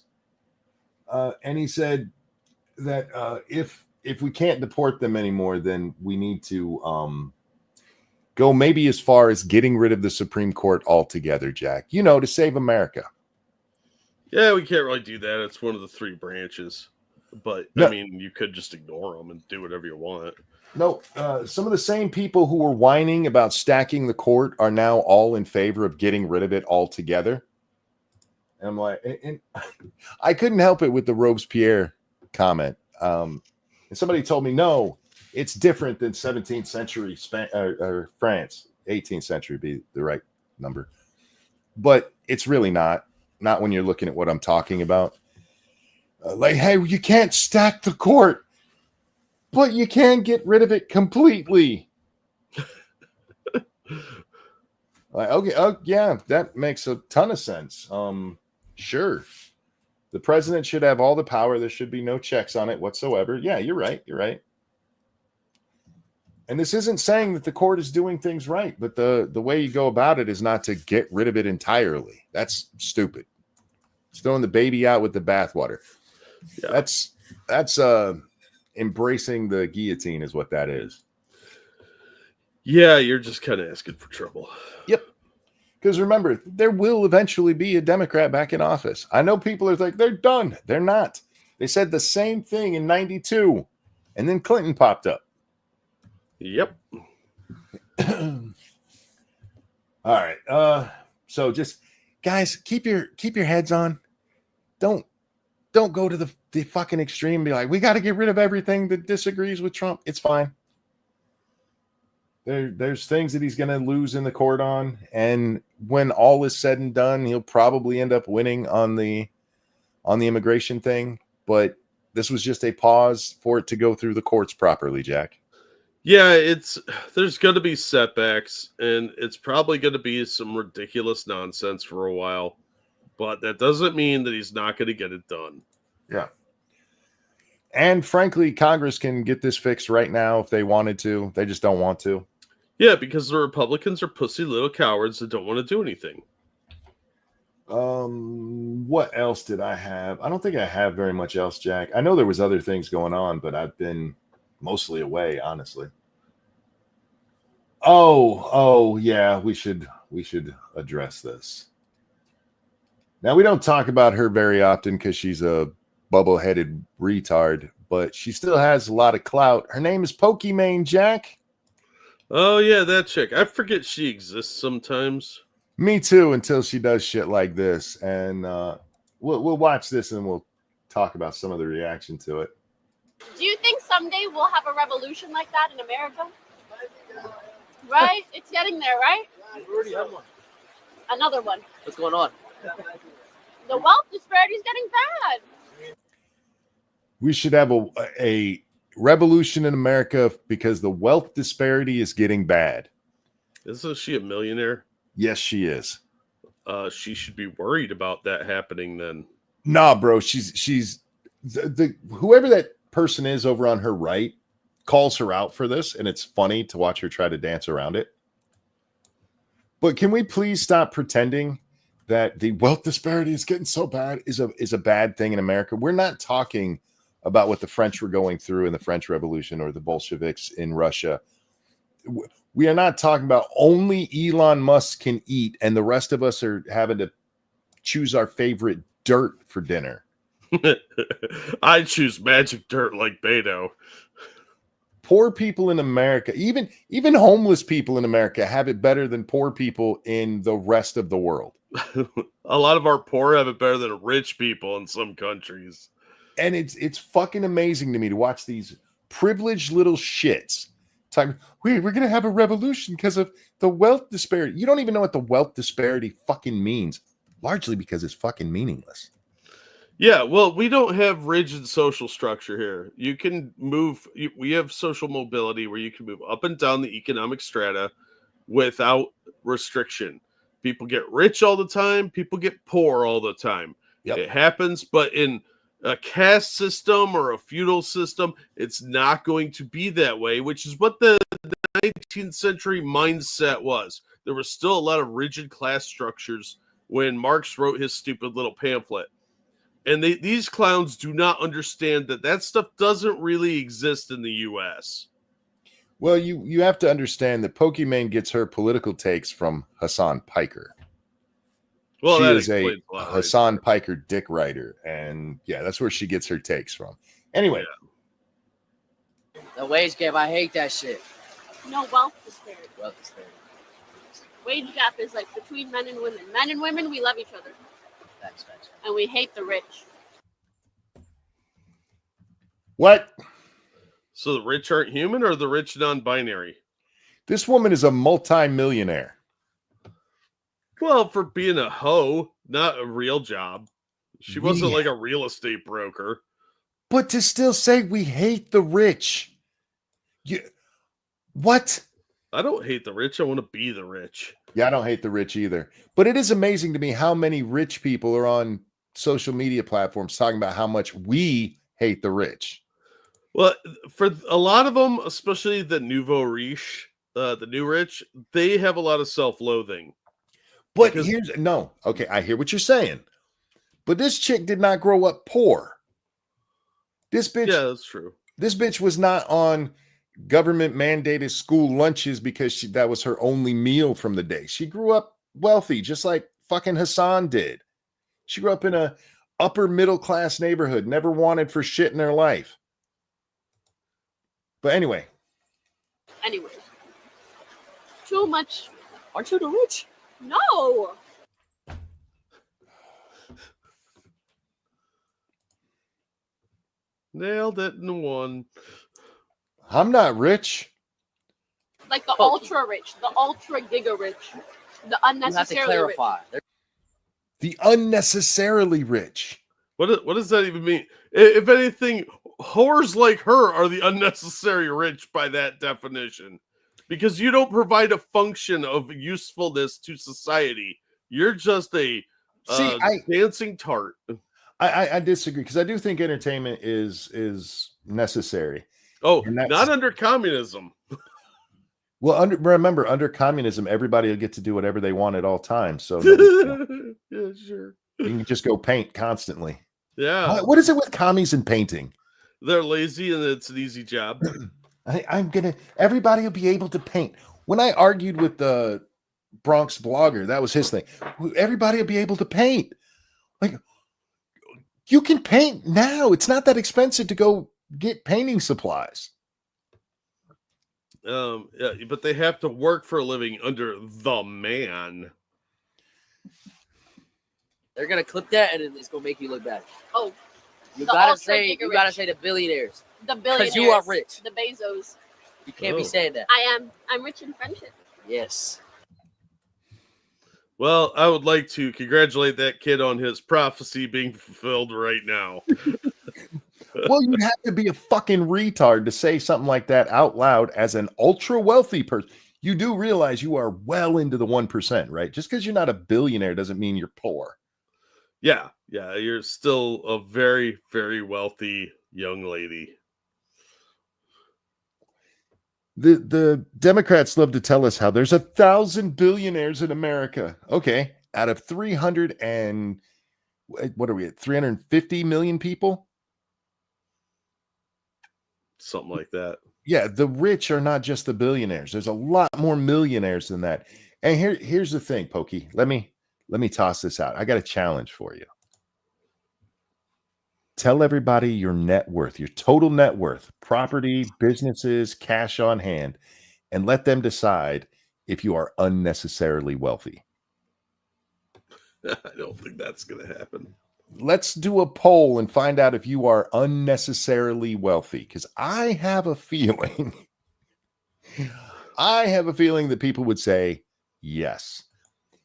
And he said that if we can't deport them anymore, then we need to go maybe as far as getting rid of the Supreme Court altogether, Jack. To save America. Yeah, we can't really do that. It's one of the 3 branches. But, No. I mean, you could just ignore them and do whatever you want. No, some of the same people who were whining about stacking the court are now all in favor of getting rid of it altogether. And I'm like, and I couldn't help it with the Robespierre comment. And somebody told me, no, it's different than 17th century or France. 18th century be the right number. But it's really not when you're looking at what I'm talking about. Like, hey, you can't stack the court. But you can get rid of it completely. Like, okay, oh yeah, that makes a ton of sense. Sure. The president should have all the power. There should be no checks on it whatsoever. Yeah, you're right. You're right. And this isn't saying that the court is doing things right, but the way you go about it is not to get rid of it entirely. That's stupid. It's throwing the baby out with the bathwater. Yeah. That's embracing the guillotine is what that is. Yeah, you're just kind of asking for trouble. Yep. Because remember, there will eventually be a Democrat back in office. I know people are like, they're done. They're not. They said the same thing in 92. And then Clinton popped up. Yep. All right. So just guys, keep your heads on. Don't go to the fucking extreme and be like, we got to get rid of everything that disagrees with Trump. It's fine. There's things that he's going to lose in the court on. And when all is said and done, he'll probably end up winning on the immigration thing. But this was just a pause for it to go through the courts properly, Jack. Yeah, there's going to be setbacks, and it's probably going to be some ridiculous nonsense for a while. But that doesn't mean that he's not going to get it done. Yeah. And frankly, Congress can get this fixed right now if they wanted to. They just don't want to. Yeah, because the Republicans are pussy little cowards that don't want to do anything. What else did I have? I don't think I have very much else, Jack. I know there was other things going on, but I've been mostly away, honestly. Oh, yeah, we should address this. Now, we don't talk about her very often because she's a bubble-headed retard, but she still has a lot of clout. Her name is Pokimane, Jack. Oh, yeah, that chick. I forget she exists sometimes. Me too, until she does shit like this. And we'll watch this and we'll talk about some of the reaction to it. Do you think someday we'll have a revolution like that in America? Right? It's getting there, right? We already have one. Another one. What's going on? The wealth disparity is getting bad. We should have a revolution in America because the wealth disparity is getting bad. Isn't she a millionaire? Yes, she is. She should be worried about that happening then. Nah, bro. She's the whoever that person is over on her right calls her out for this, and it's funny to watch her try to dance around it. But can we please stop pretending that the wealth disparity is getting so bad is a bad thing in America? We're not talking about what the French were going through in the French Revolution or the Bolsheviks in Russia. We are not talking about only Elon Musk can eat and the rest of us are having to choose our favorite dirt for dinner. I choose magic dirt like Beto. Poor people in America, even homeless people in America, have it better than poor people in the rest of the world. A lot of our poor have it better than rich people in some countries. And it's fucking amazing to me to watch these privileged little shits talking, we're going to have a revolution because of the wealth disparity. You don't even know what the wealth disparity fucking means, largely because it's fucking meaningless. Yeah, well, we don't have rigid social structure here. You can move, we have social mobility where you can move up and down the economic strata without restriction. People get rich all the time, people get poor all the time. Yep. It happens, but in a caste system or a feudal system, it's not going to be that way, which is what the 19th century mindset was. There was still a lot of rigid class structures when Marx wrote his stupid little pamphlet. And these clowns do not understand that stuff doesn't really exist in the U.S. Well, you have to understand that Pokimane gets her political takes from Hassan Piker. Well, she that is a explains a lot, Hassan right? Piker dick writer, and yeah, that's where she gets her takes from. Anyway, The wage gap, I hate that shit. No wealth disparity. Wealth disparity. Wage gap is like between men and women. Men and women, we love each other. Facts. And we hate the rich. what? So the rich aren't human, or the rich non-binary? This woman is a multi-millionaire. Well, for being a hoe, not a real job. She wasn't Yeah. like a real estate broker. But to still say we hate the rich. What? I don't hate the rich. I want to be the rich. Yeah, I don't hate the rich either. But it is amazing to me how many rich people are on social media platforms talking about how much we hate the rich. Well, for a lot of them, especially the nouveau riche, the new rich, they have a lot of self-loathing. But Because- okay, I hear what you're saying. But this chick did not grow up poor. This bitch, Yeah, that's true. this bitch was not on government mandated school lunches because that was her only meal from the day. She grew up wealthy, just like fucking Hassan did. She grew up in a upper middle class neighborhood, never wanted for shit in her life. But anyway, Anyway. Too much. Aren't you the rich? No. Nailed it in one. I'm not rich. Like the Oh. ultra rich, the ultra giga rich, the You have to unnecessarily rich. clarify. The unnecessarily rich. What does that even mean? If anything, whores like her are the unnecessary rich by that definition, because you don't provide a function of usefulness to society. You're just a dancing tart. I disagree because I do think entertainment is necessary. Oh, And that's- not under communism. Well, remember, under communism, everybody will get to do whatever they want at all times. So you Yeah, sure. can just go paint constantly. Yeah, What is it with commies and painting? they're lazy and it's an easy job. Everybody will be able to paint. When I argued with the Bronx blogger, that was his thing. Everybody will be able to paint. Like, you can paint now. It's not that expensive to go get painting supplies. Yeah, but they have to work for a living under the man. They're gonna clip that and it's gonna make you look bad. Oh, You The gotta ultra say giga you gotta rich. say the billionaires. the billionaires. you are rich. The Bezos. You can't be Oh. saying that. I'm rich in friendship. Yes. Well, I would like to congratulate that kid on his prophecy being fulfilled right now. Well, you'd have to be a fucking retard to say something like that out loud as an ultra wealthy person. You do realize you are well into the 1%, right? Just because you're not a billionaire doesn't mean you're poor. Yeah, you're still a very, very wealthy young lady. The Democrats love to tell us how there's 1,000 billionaires in America. Okay, out of 300 and what are we at? 350 million people? something like that. Yeah, the rich are not just the billionaires. There's a lot more millionaires than that. And here's the thing, Pokey. Let me toss this out. I got a challenge for you. Tell everybody your net worth, your total net worth, property, businesses, cash on hand, and let them decide if you are unnecessarily wealthy. I don't think that's going to happen. Let's do a poll and find out if you are unnecessarily wealthy, because I have a feeling that people would say yes.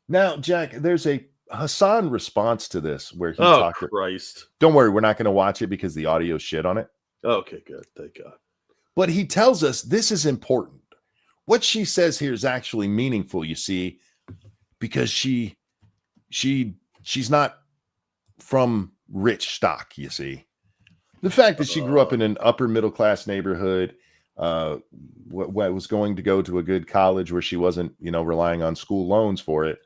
Now, Jack, there's a Hassan response to this where he talked. Christ. Don't worry, we're not going to watch it because the audio shit on it. Okay, good. Thank God. But he tells us this is important. What she says here is actually meaningful, you see, because she's not from rich stock, you see. The fact that she grew up in an upper middle class neighborhood, was going to go to a good college where she wasn't, relying on school loans for it.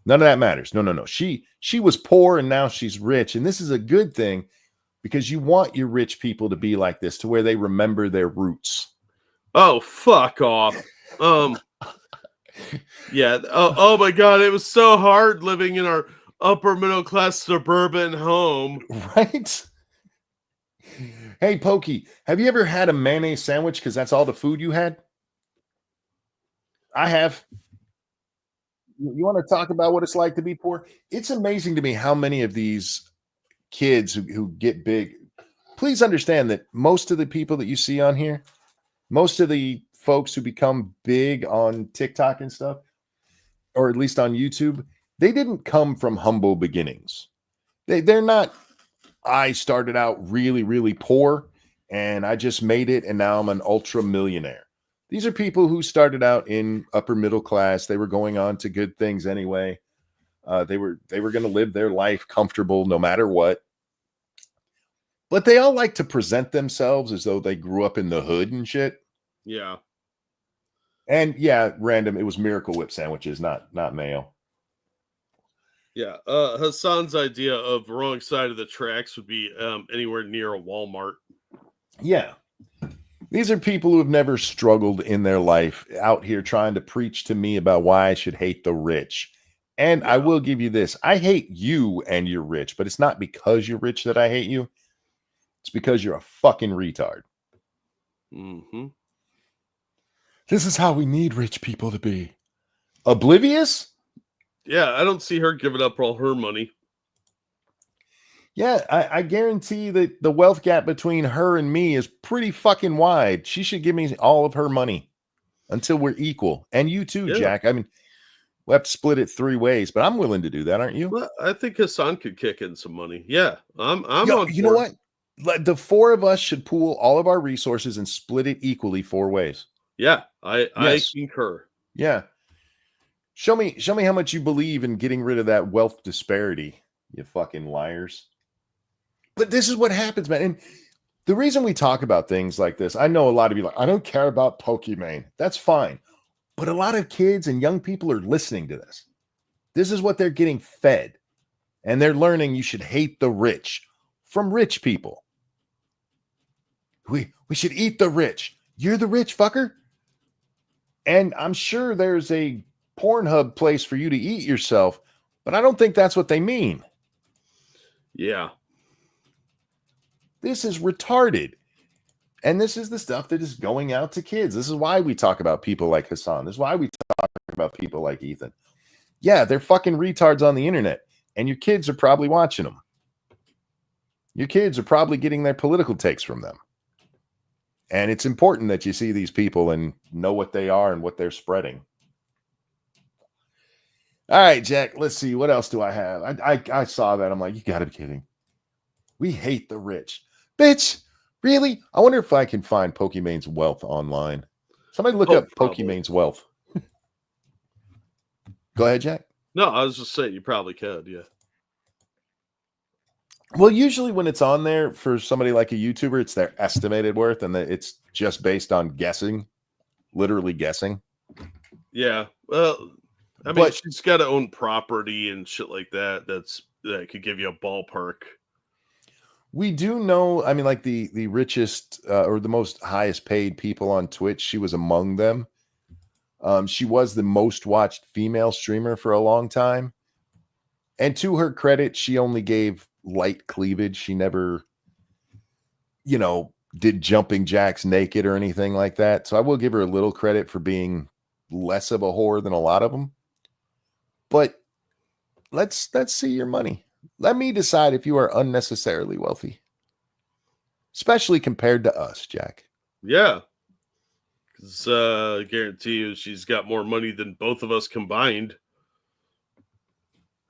None of that matters. No. She was poor and now she's rich. And this is a good thing because you want your rich people to be like this, to where they remember their roots. Oh, fuck off. Yeah. Oh my God. It was so hard living in our upper middle class suburban home. Right? Hey, Pokey, have you ever had a mayonnaise sandwich because that's all the food you had? I have. You want to talk about what it's like to be poor? It's amazing to me how many of these kids who get big. Please understand that most of the people that you see on here, most of the folks who become big on TikTok and stuff, or at least on YouTube, they didn't come from humble beginnings. They're not, I started out really, really poor and I just made it and now I'm an ultra millionaire. These are people who started out in upper middle class. They were going on to good things anyway. They were going to live their life comfortable no matter what. But they all like to present themselves as though they grew up in the hood and shit. Yeah. And yeah, random. It was Miracle Whip sandwiches, not mayo. Yeah. Hassan's idea of wrong side of the tracks would be anywhere near a Walmart. Yeah. These are people who have never struggled in their life out here trying to preach to me about why I should hate the rich. And I will give you this. I hate you and you're rich, but it's not because you're rich that I hate you. It's because you're a fucking retard. Mm-hmm. This is how we need rich people to be. Oblivious? Yeah, I don't see her giving up all her money. Yeah, I guarantee that the wealth gap between her and me is pretty fucking wide. She should give me all of her money until we're equal. And you too, Yeah. Jack. I mean, we'll have to split it 3 ways, but I'm willing to do that, aren't you? Well, I think Hassan could kick in some money. Yeah, I'm Yo, on you know board. what? The 4 of us should pool all of our resources and split it equally 4 ways. Yeah, I Yes. concur. Yeah. Show me how much you believe in getting rid of that wealth disparity, you fucking liars. But this is what happens, man. And the reason we talk about things like this, I know a lot of you like, I don't care about Pokimane. That's fine. But a lot of kids and young people are listening to this. This is what they're getting fed. And they're learning you should hate the rich from rich people. We should eat the rich. You're the rich fucker. And I'm sure there's a Pornhub place for you to eat yourself, but I don't think that's what they mean. Yeah. This is retarded. And this is the stuff that is going out to kids. This is why we talk about people like Hassan. This is why we talk about people like Ethan. Yeah, they're fucking retards on the internet, and your kids are probably watching them. Your kids are probably getting their political takes from them. And it's important that you see these people and know what they are and what they're spreading. All right, Jack, let's see. What else do I have? I saw that. I'm like, you got to be kidding. We hate the rich. Bitch, really? I wonder if I can find Pokimane's wealth online. Somebody look up probably. Pokimane's wealth. Go ahead, Jack. No, I was just saying you probably could. Yeah. Well, usually when it's on there for somebody like a YouTuber, it's their estimated worth, and it's just based on guessing, literally guessing. Yeah. Well, I mean, But- she's got to own property and shit like that. That could give you a ballpark. We do know, I mean, like the richest or the most highest paid people on Twitch, she was among them. She was the most watched female streamer for a long time. And to her credit, she only gave light cleavage. She never, did jumping jacks naked or anything like that. So I will give her a little credit for being less of a whore than a lot of them. But let's see your money. Let me decide if you are unnecessarily wealthy, especially compared to us, Jack. Yeah. Because I guarantee you she's got more money than both of us combined.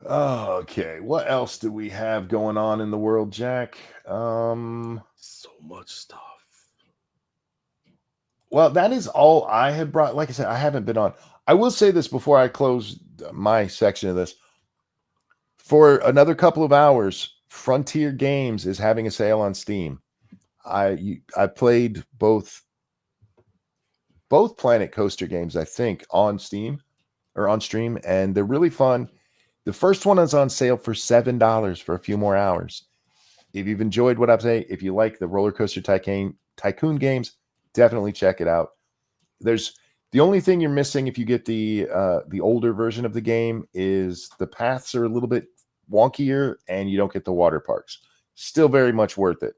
Okay, what else do we have going on in the world, Jack? So much stuff. Well, that is all I had brought. Like I said, I haven't been on. I will say this before I close my section of this. For another couple of hours, Frontier Games is having a sale on Steam. I played both Planet Coaster games, I think, on Steam or on stream, and they're really fun. The first one is on sale for $7 for a few more hours. If you've enjoyed what I've said, if you like the Roller Coaster Tycoon games, definitely check it out. There's the only thing you're missing if you get the older version of the game is the paths are a little bit wonkier and you don't get the water parks. Still very much worth it.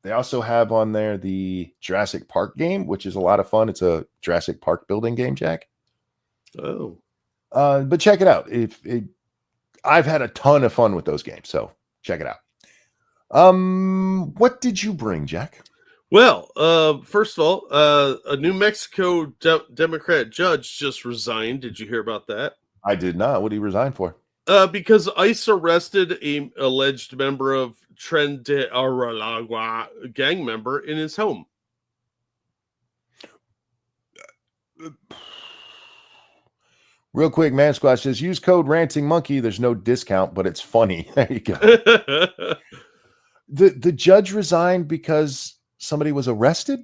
They also have on there the Jurassic Park game, which is a lot of fun. It's a Jurassic Park building game, Jack. Oh. But check it out. I've had a ton of fun with those games, so check it out. What did you bring, Jack? Well, first of all, a New Mexico Democrat judge just resigned. Did you hear about that? I did not. What did he resign for? Because ICE arrested a alleged member of Tren de Aragua gang member in his home. Real quick, Man Squad says, use code Ranting Monkey. There's no discount, but it's funny. There you go. The judge resigned because somebody was arrested?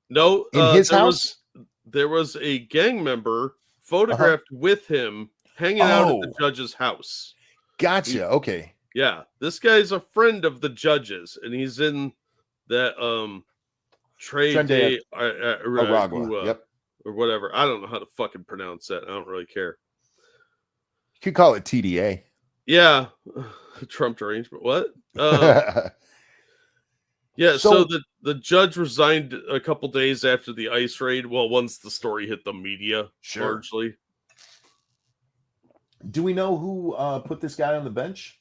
No. In his house? There was a gang member photographed with him hanging out at the judge's house. Gotcha. Okay. Yeah. This guy's a friend of the judge's, and he's in that Tren de Aragua. Yep. Or whatever. I don't know how to fucking pronounce that. I don't really care. You could call it TDA. Yeah. Trump derangement. What? Yeah, so the judge resigned a couple days after the ICE raid. Well, once the story hit the media, largely. Do we know who put this guy on the bench?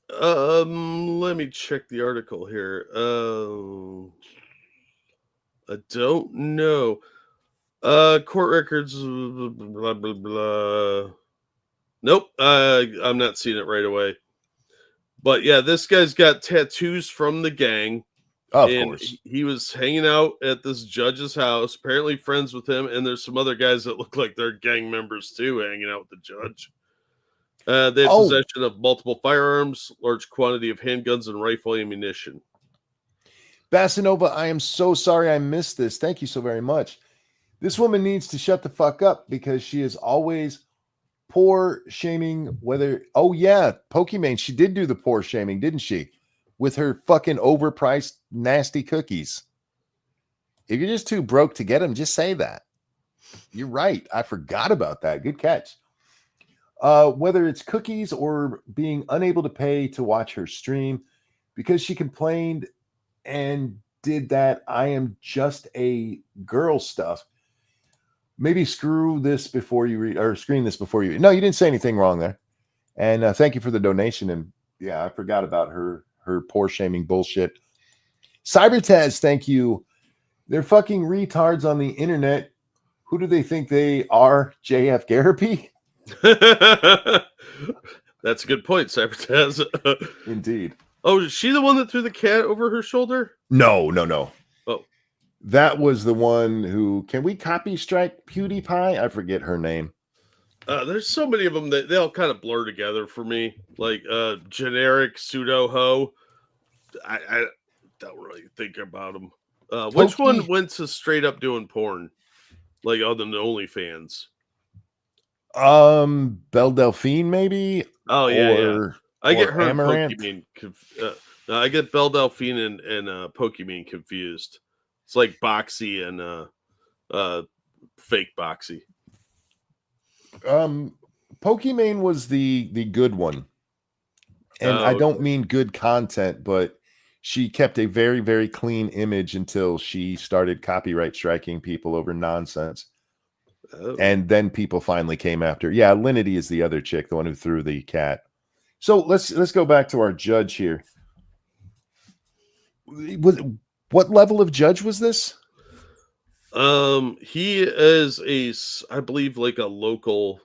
Let me check the article here. I don't know. Court records, blah, blah, blah. Nope. I'm not seeing it right away. But yeah, this guy's got tattoos from the gang. Oh, of course. He was hanging out at this judge's house, apparently friends with him, and there's some other guys that look like they're gang members too, hanging out with the judge. They have possession of multiple firearms, large quantity of handguns, and rifle ammunition. Basanova, I am so sorry I missed this. Thank you so very much. This woman needs to shut the fuck up because she is always poor shaming whether... Oh, yeah, Pokimane, she did do the poor shaming, didn't she? With her fucking overpriced, nasty cookies. If you're just too broke to get them, just say that. You're right. I forgot about that. Good catch. Whether it's cookies or being unable to pay to watch her stream because she complained and did that I am just a girl stuff. Maybe screw this before you read or screen this before you. No, you didn't say anything wrong there. And thank you for the donation. And yeah, I forgot about her poor shaming bullshit. Cybertaz, thank you. They're fucking retards on the internet. Who do they think they are? JF Garapy? That's a good point, Cybertaz. Indeed. Oh, is she the one that threw the cat over her shoulder? No. Oh. That was the one who... Can we copy strike PewDiePie? I forget her name. There's so many of them that they all kind of blur together for me. Like generic pseudo-ho. I don't really think about them. Which one went to straight up doing porn? Like other than OnlyFans? Belle Delphine, maybe? Oh, yeah. I get Or her and Amaranth? Pokimane. No, I get Belle Delphine and Pokimane confused. It's like Boxy and fake Boxy. Pokimane was the good one. And Oh, I don't okay. mean good content, but she kept a very, very clean image until she started copyright striking people over nonsense. Oh. And then people finally came after. Yeah, Linity is the other chick, the one who threw the cat. So let's go back to our judge here. What level of judge was this? He is I believe, like a local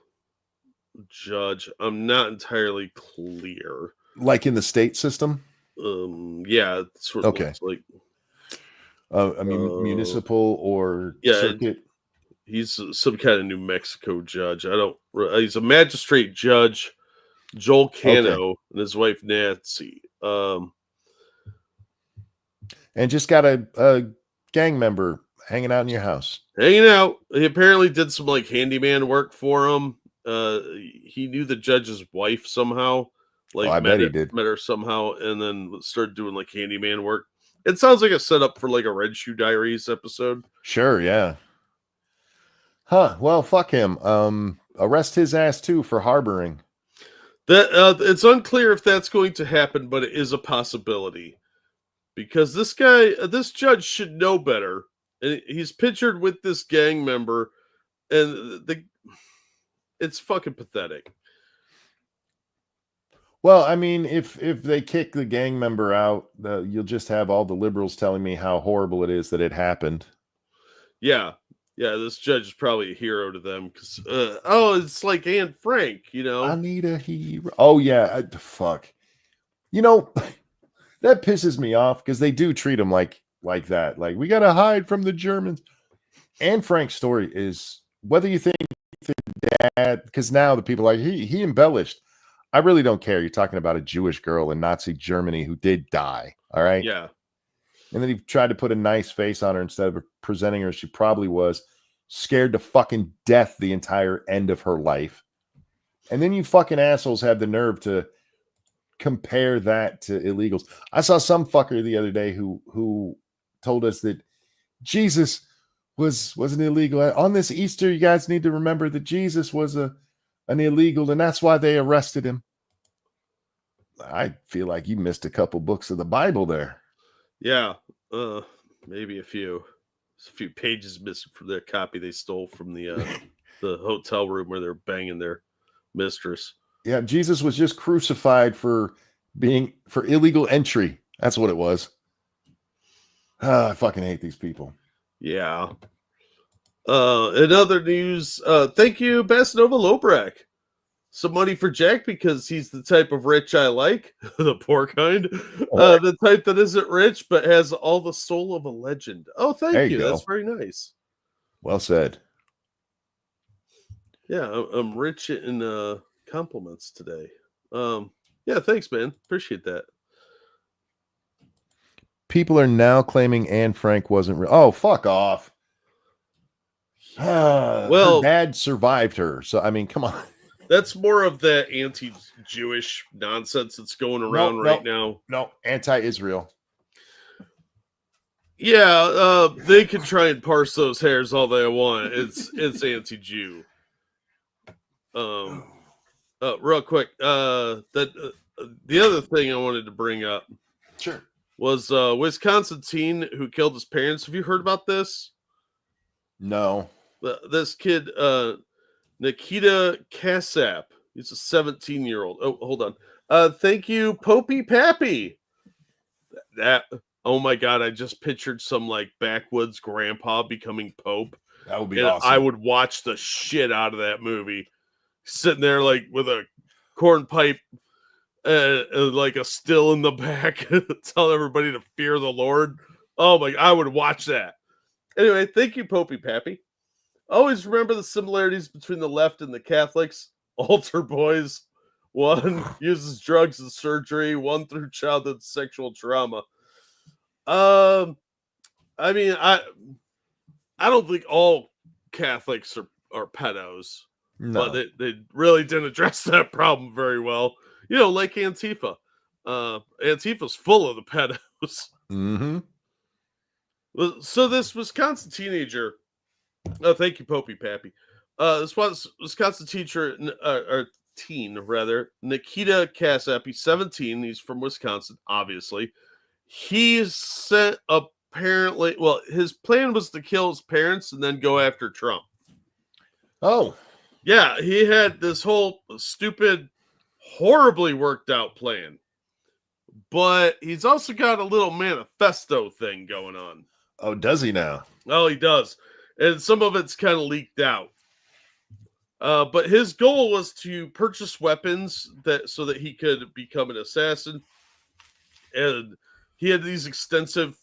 judge. I'm not entirely clear. Like in the state system? Yeah, it sort of Okay. looks like I mean, municipal or yeah, circuit? he's some kind of New Mexico judge. He's a magistrate judge, Joel Cano, and his wife Nancy. And just got a gang member hanging out in your house. Hanging out. He apparently did some like handyman work for him. He knew the judge's wife somehow. Like I bet he did. Met her somehow, and then started doing like handyman work. It sounds like a setup for like a Red Shoe Diaries episode. Sure, yeah. Huh. Well, fuck him. Arrest his ass too for harboring. That it's unclear if that's going to happen, but it is a possibility. Because this judge should know better. And he's pictured with this gang member, and it's fucking pathetic. Well, I mean, if they kick the gang member out, you'll just have all the liberals telling me how horrible it is that it happened. Yeah, this judge is probably a hero to them because it's like Anne Frank, you know. I need a hero. Oh yeah, fuck. You know, that pisses me off because they do treat him like that. Like, we gotta hide from the Germans. Anne Frank's story is, whether you think the dad, because now the people are like he embellished. I really don't care. You're talking about a Jewish girl in Nazi Germany who did die. All right. Yeah. And then he tried to put a nice face on her instead of presenting her as she probably was, scared to fucking death the entire end of her life. And then you fucking assholes have the nerve to compare that to illegals. I saw some fucker the other day who told us that Jesus wasn't illegal. On this Easter, you guys need to remember that Jesus was an illegal, and that's why they arrested him. I feel like you missed a couple books of the Bible there. Yeah, maybe a few. There's a few pages missing from their copy they stole from the hotel room where they're banging their mistress. Yeah, Jesus was just crucified for illegal entry. That's what it was. I fucking hate these people. Yeah. In other news, thank you, Basanova Lobrak. Some money for Jack because he's the type of rich I like, the poor kind. The type that isn't rich but has all the soul of a legend. Oh, thank you. That's very nice. Well said. Yeah, I'm rich in compliments today. Yeah, thanks, man. Appreciate that. People are now claiming Anne Frank wasn't real. Oh, fuck off. Well, her dad survived her. So, I mean, come on. That's more of that anti-Jewish nonsense that's going around right now. No, anti-Israel. Yeah, they can try and parse those hairs all they want. It's anti-Jew. Real quick, the other thing I wanted to bring up, sure, was Wisconsin teen who killed his parents. Have you heard about this? No. This kid, Nikita Kasap. He's a 17-year-old. Oh, hold on. Thank you, Popey Pappy. Oh my God, I just pictured some like backwoods grandpa becoming Pope. That would be awesome. I would watch the shit out of that movie. Sitting there like with a corn pipe, like a still in the back, telling everybody to fear the Lord. Oh my, I would watch that. Anyway, thank you, Popey Pappy. Always remember the similarities between the left and the Catholics. Altar boys. One uses drugs and surgery. One through childhood sexual trauma. I mean, I don't think all Catholics are pedos. No. But they really didn't address that problem very well. You know, like Antifa. Antifa's full of the pedos. Mm-hmm. So this Wisconsin teenager, thank you, Popey Pappy. This was Wisconsin teacher, or teen rather, Nikita Kasap. He's 17. He's from Wisconsin, obviously. He sent apparently, well, his plan was to kill his parents and then go after Trump. Oh, Yeah, he had this whole stupid, horribly worked out plan. But he's also got a little manifesto thing going on. oh, does he now? Oh, he does. And some of it's kind of leaked out. But his goal was to purchase weapons so that he could become an assassin. And he had these extensive,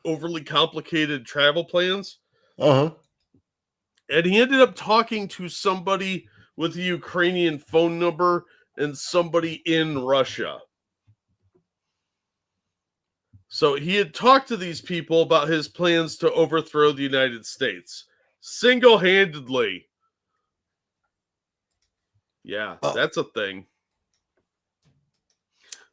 overly complicated travel plans. Uh-huh. And he ended up talking to somebody with a Ukrainian phone number and somebody in Russia. So he had talked to these people about his plans to overthrow the United States single-handedly. Yeah, that's a thing.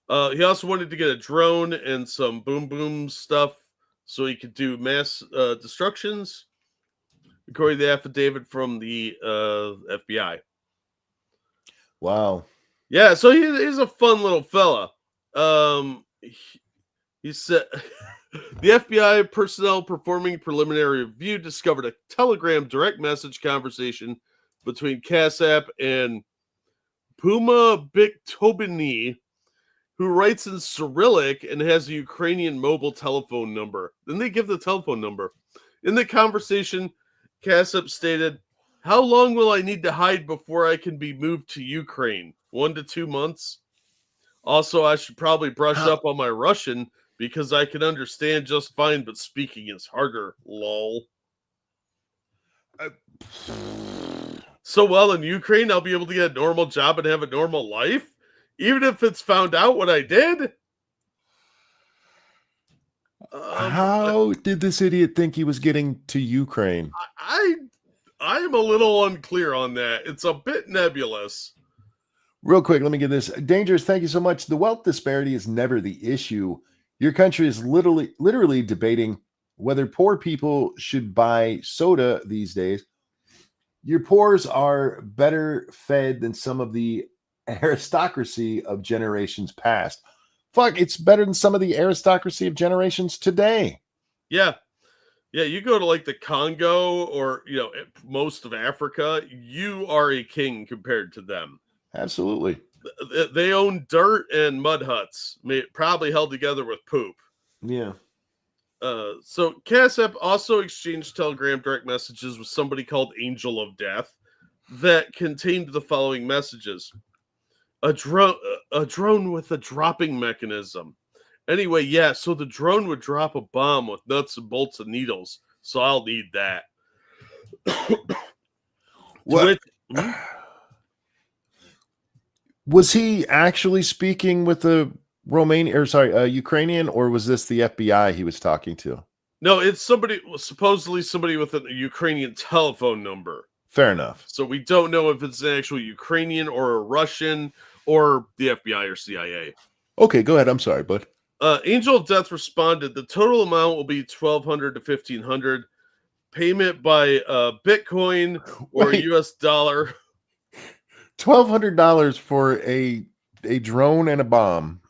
He also wanted to get a drone and some boom boom stuff so he could do mass destructions, according to the affidavit from the FBI. Wow. Yeah, so he's a fun little fella. He said the FBI personnel performing preliminary review discovered a Telegram direct message conversation between Kasap and Puma Biktobiny, who writes in Cyrillic and has a Ukrainian mobile telephone number. Then they give the telephone number. In the conversation, Kasap stated, "How long will I need to hide before I can be moved to Ukraine? 1 to 2 months? Also, I should probably brush up on my Russian because I can understand just fine, but speaking is harder, lol." So, well, in Ukraine, I'll be able to get a normal job and have a normal life? Even if it's found out what I did? How did this idiot think he was getting to Ukraine? I'm a little unclear on that. It's a bit nebulous. Real quick, let me get this. Dangerous, thank you so much. The wealth disparity is never the issue. Your country is literally debating whether poor people should buy soda these days. Your poors are better fed than some of the aristocracy of generations past. Fuck, it's better than some of the aristocracy of generations today. Yeah. Yeah, you go to like the Congo or, most of Africa, you are a king compared to them. Absolutely. They own dirt and mud huts, probably held together with poop. Yeah. So Kasap also exchanged Telegram direct messages with somebody called Angel of Death that contained the following messages. A drone with a dropping mechanism. Anyway, yeah, so the drone would drop a bomb with nuts and bolts and needles. So I'll need that. What? Was he actually speaking with a Ukrainian, or was this the FBI he was talking to? No, it's supposedly somebody with a Ukrainian telephone number. Fair enough. So we don't know if it's an actual Ukrainian or a Russian or the FBI or CIA. Okay, go ahead. I'm sorry, bud. Angel of Death responded, the total amount will be $1,200 to $1,500. Payment by Bitcoin or US dollar. $1,200 for a drone and a bomb.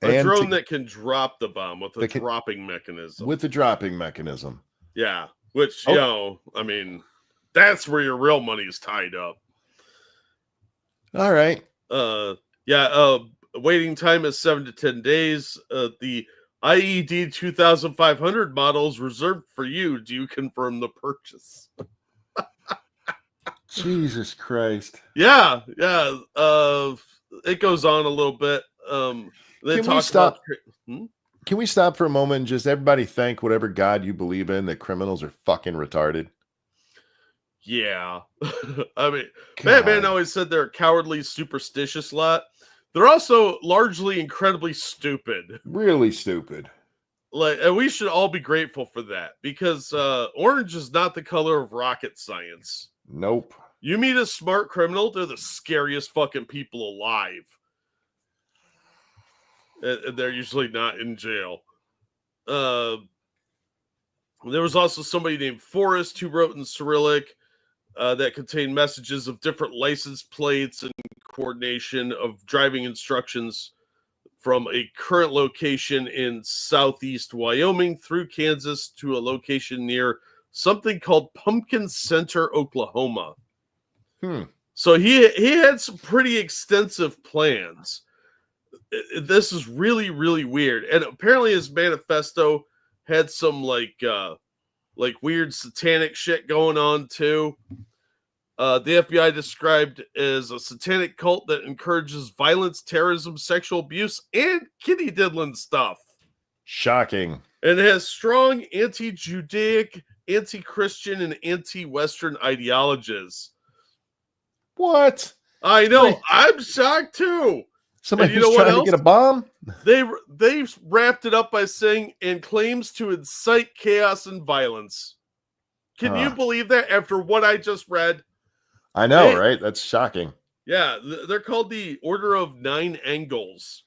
A drone that can drop the bomb with a dropping mechanism. With the dropping mechanism. Yeah, which, that's where your real money is tied up. All right. Waiting time is 7 to 10 days. The IED 2500 model is reserved for you. Do you confirm the purchase? Jesus Christ. Yeah. It goes on a little bit. Can we stop? Can we stop for a moment and just everybody thank whatever God you believe in that criminals are fucking retarded? Yeah. I mean, Batman always said they're a cowardly, superstitious lot. They're also largely incredibly stupid. Really stupid. And we should all be grateful for that because orange is not the color of rocket science. Nope. You meet a smart criminal, they're the scariest fucking people alive. and they're usually not in jail. There was also somebody named Forrest who wrote in Cyrillic that contained messages of different license plates and coordination of driving instructions from a current location in southeast Wyoming through Kansas to a location near something called Pumpkin Center, Oklahoma. So he had some pretty extensive plans. This is really, really weird. And apparently his manifesto had some like weird satanic shit going on too. The FBI described as a satanic cult that encourages violence, terrorism, sexual abuse, and kitty diddling stuff. Shocking. And it has strong anti-Judaic, anti-Christian, and anti-Western ideologies. What? I know. Wait. I'm shocked too. Somebody And you who's know what trying to else? get a bomb? They wrapped it up by saying, and claims to incite chaos and violence. Can you believe that after what I just read? I know, Hey. right? That's shocking. Yeah, they're called the Order of Nine Angles.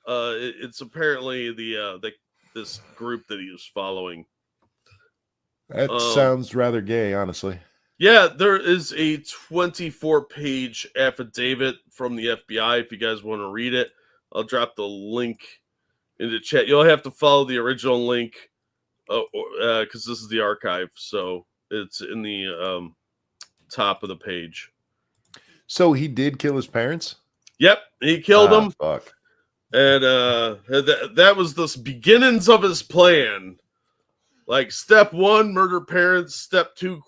It's apparently this group that he was following. That sounds rather gay, honestly. Yeah, there is a 24-page affidavit from the FBI if you guys want to read it. I'll drop the link in the chat. You'll have to follow the original link because this is the archive, so it's in the top of the page. So he did kill his parents? Yep, he killed them. Fuck. And that was the beginnings of his plan. Like step 1, murder parents. Step 2, ?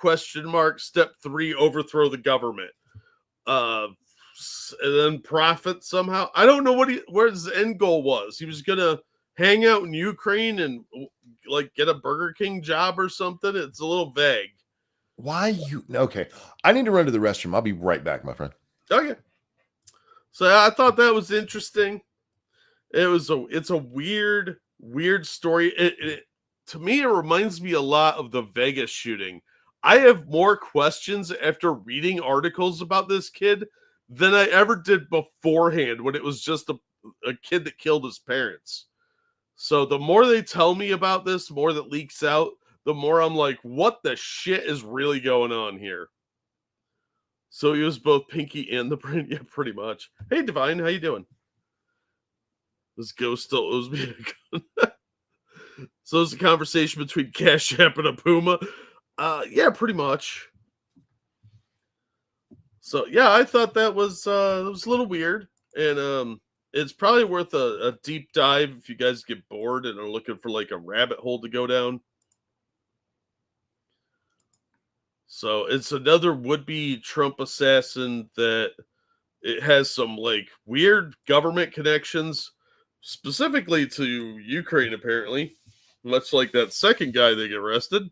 Step 3, overthrow the government. And then profit somehow. I don't know where his end goal was. He was gonna hang out in Ukraine and like get a Burger King job or something. It's a little vague. Why you? Okay, I need to run to the restroom. I'll be right back, my friend. Okay. So I thought that was interesting. It's a weird story. To me, it reminds me a lot of the Vegas shooting. I have more questions after reading articles about this kid than I ever did beforehand when it was just a kid that killed his parents. So the more they tell me about this, the more that leaks out, the more I'm like, what the shit is really going on here? So he was both Pinky and the Brain. Yeah, pretty much. Hey, Divine, how you doing? This ghost still owes me a gun. So it's a conversation between Cash App and a Puma. Yeah, pretty much. So yeah, I thought that was a little weird, and it's probably worth a deep dive if you guys get bored and are looking for like a rabbit hole to go down. So it's another would-be Trump assassin that it has some like weird government connections, specifically to Ukraine, apparently. Much like that second guy they get arrested.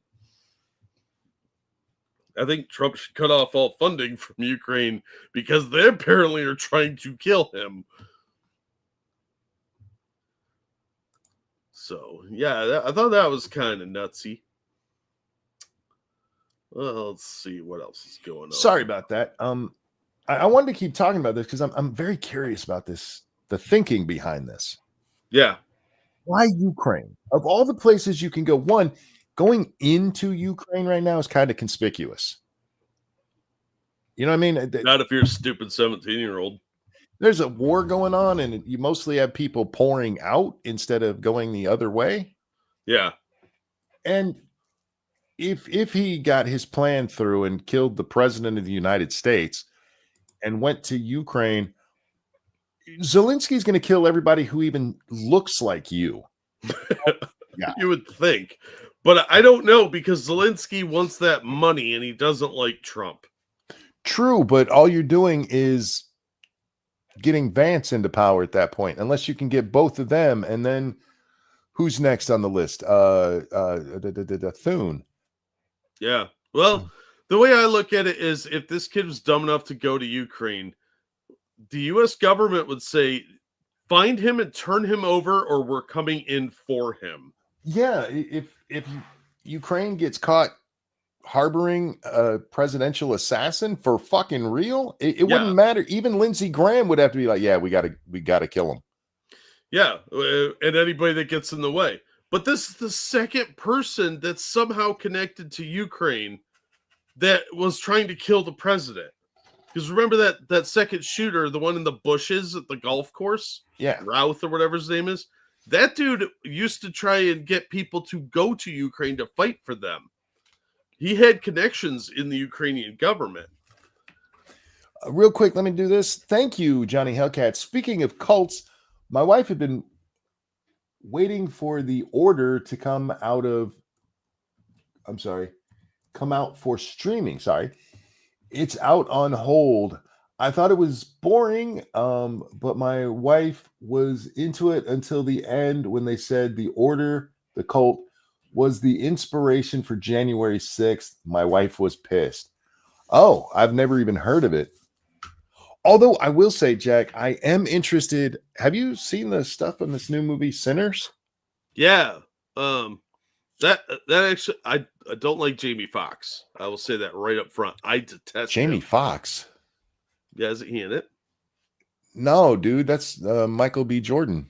I think Trump should cut off all funding from Ukraine because they apparently are trying to kill him. So, yeah, I thought that was kind of nutsy. Well, let's see what else is going on. Sorry about that. I wanted to keep talking about this because I'm very curious about this, the thinking behind this. Yeah. Why Ukraine? Of all the places you can go, one, going into Ukraine right now is kind of conspicuous. You know what I mean? Not if you're a stupid 17-year-old. There's a war going on, and you mostly have people pouring out instead of going the other way. Yeah. And if he got his plan through and killed the president of the United States and went to Ukraine, Zelensky's going to kill everybody who even looks like you. Yeah. You would think. But I don't know because Zelensky wants that money and he doesn't like Trump. True, but all you're doing is getting Vance into power at that point, unless you can get both of them. And then who's next on the list? Thune. Yeah. Well, the way I look at it is if this kid was dumb enough to go to Ukraine, the U.S. government would say, find him and turn him over or we're coming in for him. Yeah, if Ukraine gets caught harboring a presidential assassin for fucking real, it wouldn't matter. Even Lindsey Graham would have to be like, yeah, we gotta kill him. Yeah, and anybody that gets in the way. But this is the second person that's somehow connected to Ukraine that was trying to kill the president. Because remember that second shooter, the one in the bushes at the golf course, Yeah. Routh or whatever his name is. That dude used to try and get people to go to Ukraine to fight for them. He had connections in the Ukrainian government. Real quick, let me do this. Thank you, Johnny Hellcat. Speaking of cults, my wife had been waiting for the order to come out for streaming. Sorry. It's out on hold. I thought it was boring, but my wife was into it until the end when they said the order, the cult, was the inspiration for January 6th. My wife was pissed. Oh, I've never even heard of it. Although I will say, Jack, I am interested. Have you seen the stuff in this new movie, Sinners? Yeah. That actually, I don't like Jamie Foxx. I will say that right up front. I detest Jamie him. Foxx. Yeah, isn't he in it? No, dude, that's Michael B. Jordan.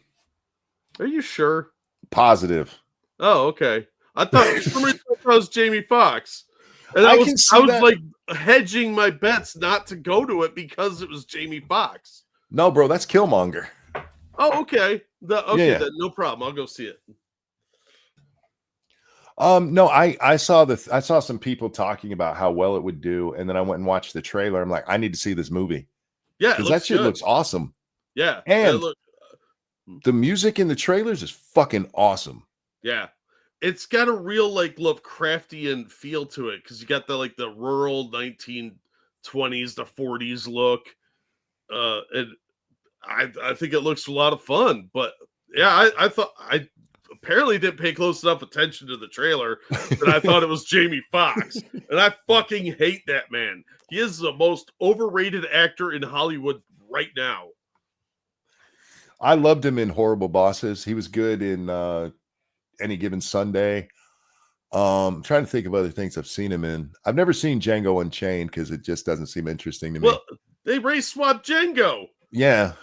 Are you sure? Positive. Oh, okay. I thought for some reason I thought it was Jamie Foxx. And I I can was see that. like hedging my bets not to go to it because it was Jamie Foxx. No, bro, that's Killmonger. Oh, okay. Yeah. Then no problem. I'll go see it. No, I saw some people talking about how well it would do, and then I went and watched the trailer. I'm like, I need to see this movie Yeah, it because looks that shit good. looks awesome. Yeah, And look, the music in the trailers is fucking awesome. yeah, it's got a real like Lovecraftian feel to it because you got the rural 1920s to 40s look, and I think it looks a lot of fun. But yeah, I thought I apparently didn't pay close enough attention to the trailer that I thought it was Jamie Foxx, and I fucking hate that man. He is the most overrated actor in Hollywood right now. I loved him in Horrible Bosses. He was good in Any Given Sunday. I'm trying to think of other things I've seen him in. I've never seen Django Unchained because it just doesn't seem interesting to me. Well, they race swapped Django. Yeah.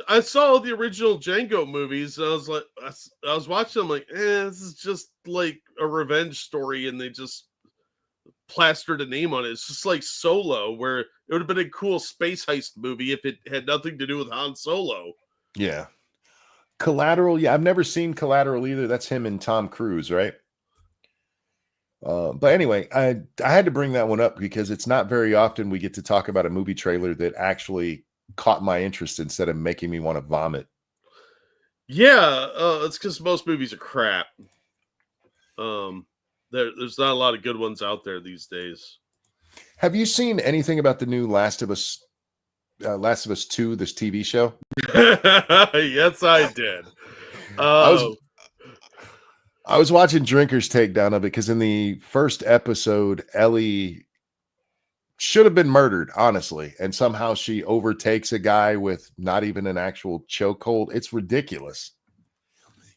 I saw the original Django movies, and I was like, I was watching them like, this is just like a revenge story, and they just plastered a name on it. It's just like Solo, where it would have been a cool space heist movie if it had nothing to do with Han Solo. Yeah. Collateral. Yeah, I've never seen Collateral either. That's him and Tom Cruise, right? But anyway, I had to bring that one up because it's not very often we get to talk about a movie trailer that actually caught my interest instead of making me want to vomit. Yeah, it's because most movies are crap. There's not a lot of good ones out there these days. Have you seen anything about the new Last of Us 2, this TV show? Yes, I did. I was watching Drinker's takedown of it because in the first episode, Ellie should have been murdered, honestly, and somehow she overtakes a guy with not even an actual chokehold. It's ridiculous.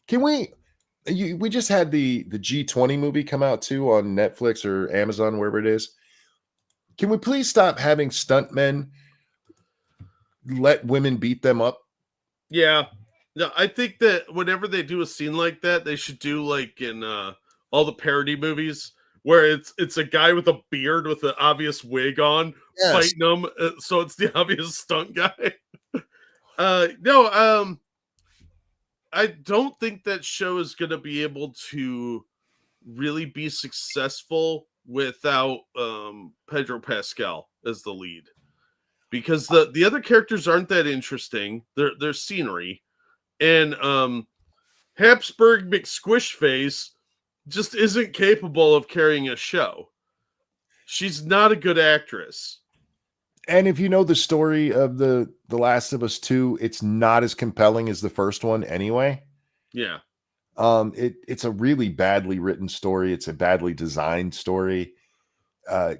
Can we just had the G20 movie come out too on Netflix or Amazon, wherever it is. Can we please stop having stuntmen let women beat them up? Yeah. No, I think that whenever they do a scene like that, they should do like in all the parody movies where it's a guy with a beard with an obvious wig on fighting them, so it's the obvious stunt guy. No, I don't think that show is going to be able to really be successful without Pedro Pascal as the lead, because the other characters aren't that interesting. They're scenery. And Habsburg McSquishface just isn't capable of carrying a show. She's not a good actress. And if you know the story of the Last of Us 2, it's not as compelling as the first one anyway. Yeah. It's a really badly written story. It's a badly designed story. And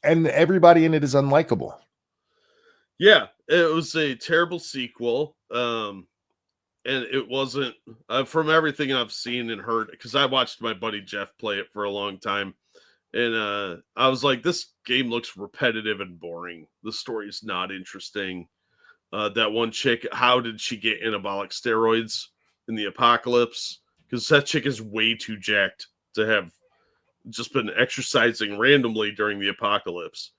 everybody in it is unlikable. Yeah, it was a terrible sequel. And it wasn't, from everything I've seen and heard, because I watched my buddy Jeff play it for a long time, and I was like, this game looks repetitive and boring. The story's not interesting. That one chick, how did she get anabolic steroids in the apocalypse? Because that chick is way too jacked to have just been exercising randomly during the apocalypse.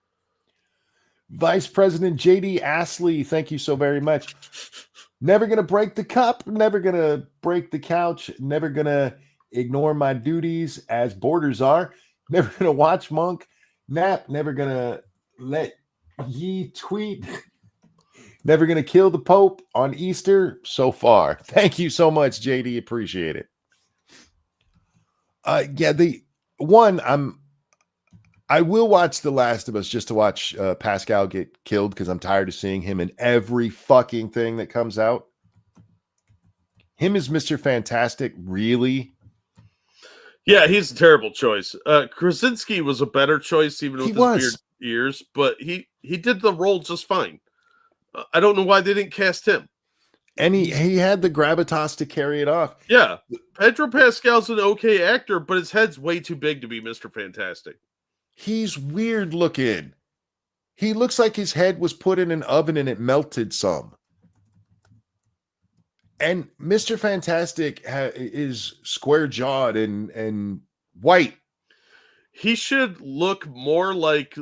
Vice President JD Astley, thank you so very much. Never gonna break the cup, never gonna break the couch, never gonna ignore my duties as borders are, never gonna watch Monk nap, never gonna let ye tweet, never gonna kill the Pope on Easter so far. Thank you so much, JD. Appreciate it. I will watch The Last of Us just to watch Pascal get killed because I'm tired of seeing him in every fucking thing that comes out. Him as Mr. Fantastic, really? Yeah, he's a terrible choice. Krasinski was a better choice, even with He his was. weird ears, but he did the role just fine. I don't know why they didn't cast him. And he had the gravitas to carry it off. Yeah, Pedro Pascal's an okay actor, but his head's way too big to be Mr. Fantastic. He's weird looking. He looks like his head was put in an oven and it melted some. And Mr. Fantastic is square jawed and white. He should look more like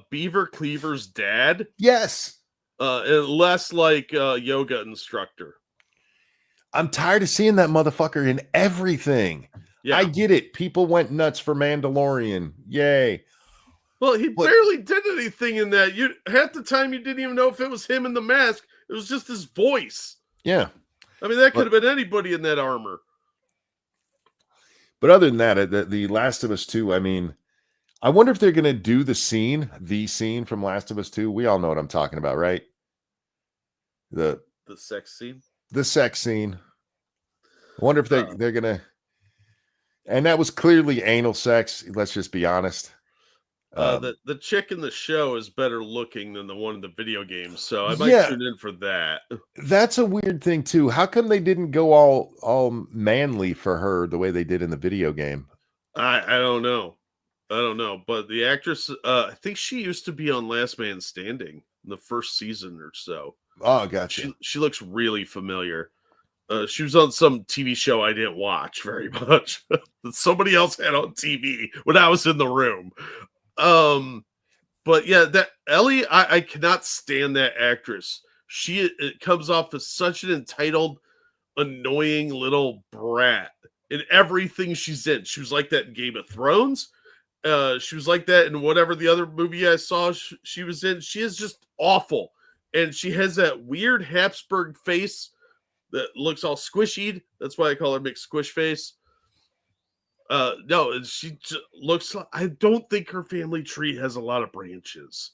Beaver Cleaver's dad, Yes. and less like a yoga instructor. I'm tired of seeing that motherfucker in everything. Yeah, I get it. People went nuts for Mandalorian. Yay. well, he But- barely did anything in that. You half the time you didn't even know if it was him in the mask. It was just his voice. Yeah. I mean, that could have been anybody in that armor. But other than that, the Last of Us 2, I mean, I wonder if they're going to do the scene from Last of Us 2. We all know what I'm talking about, right? The sex scene. the sex scene. I wonder if they're going to. And that was clearly anal sex. Let's just be honest. The chick in the show is better looking than the one in the video game, so I might Yeah. tune in for that. That's a weird thing too. How come they didn't go all manly for her the way they did in the video game? I don't know. But the actress, I think she used to be on Last Man Standing in the first season or so. Oh, gotcha. She looks really familiar. She was on some TV show I didn't watch very much that somebody else had on TV when I was in the room. But yeah, that Ellie, I cannot stand that actress. It comes off as such an entitled, annoying little brat in everything she's in. She was like that in Game of Thrones. She was like that in whatever the other movie I saw she was in. She is just awful. And she has that weird Habsburg face that looks all squishy. That's why I call her McSquish face. No, she looks like, I don't think her family tree has a lot of branches.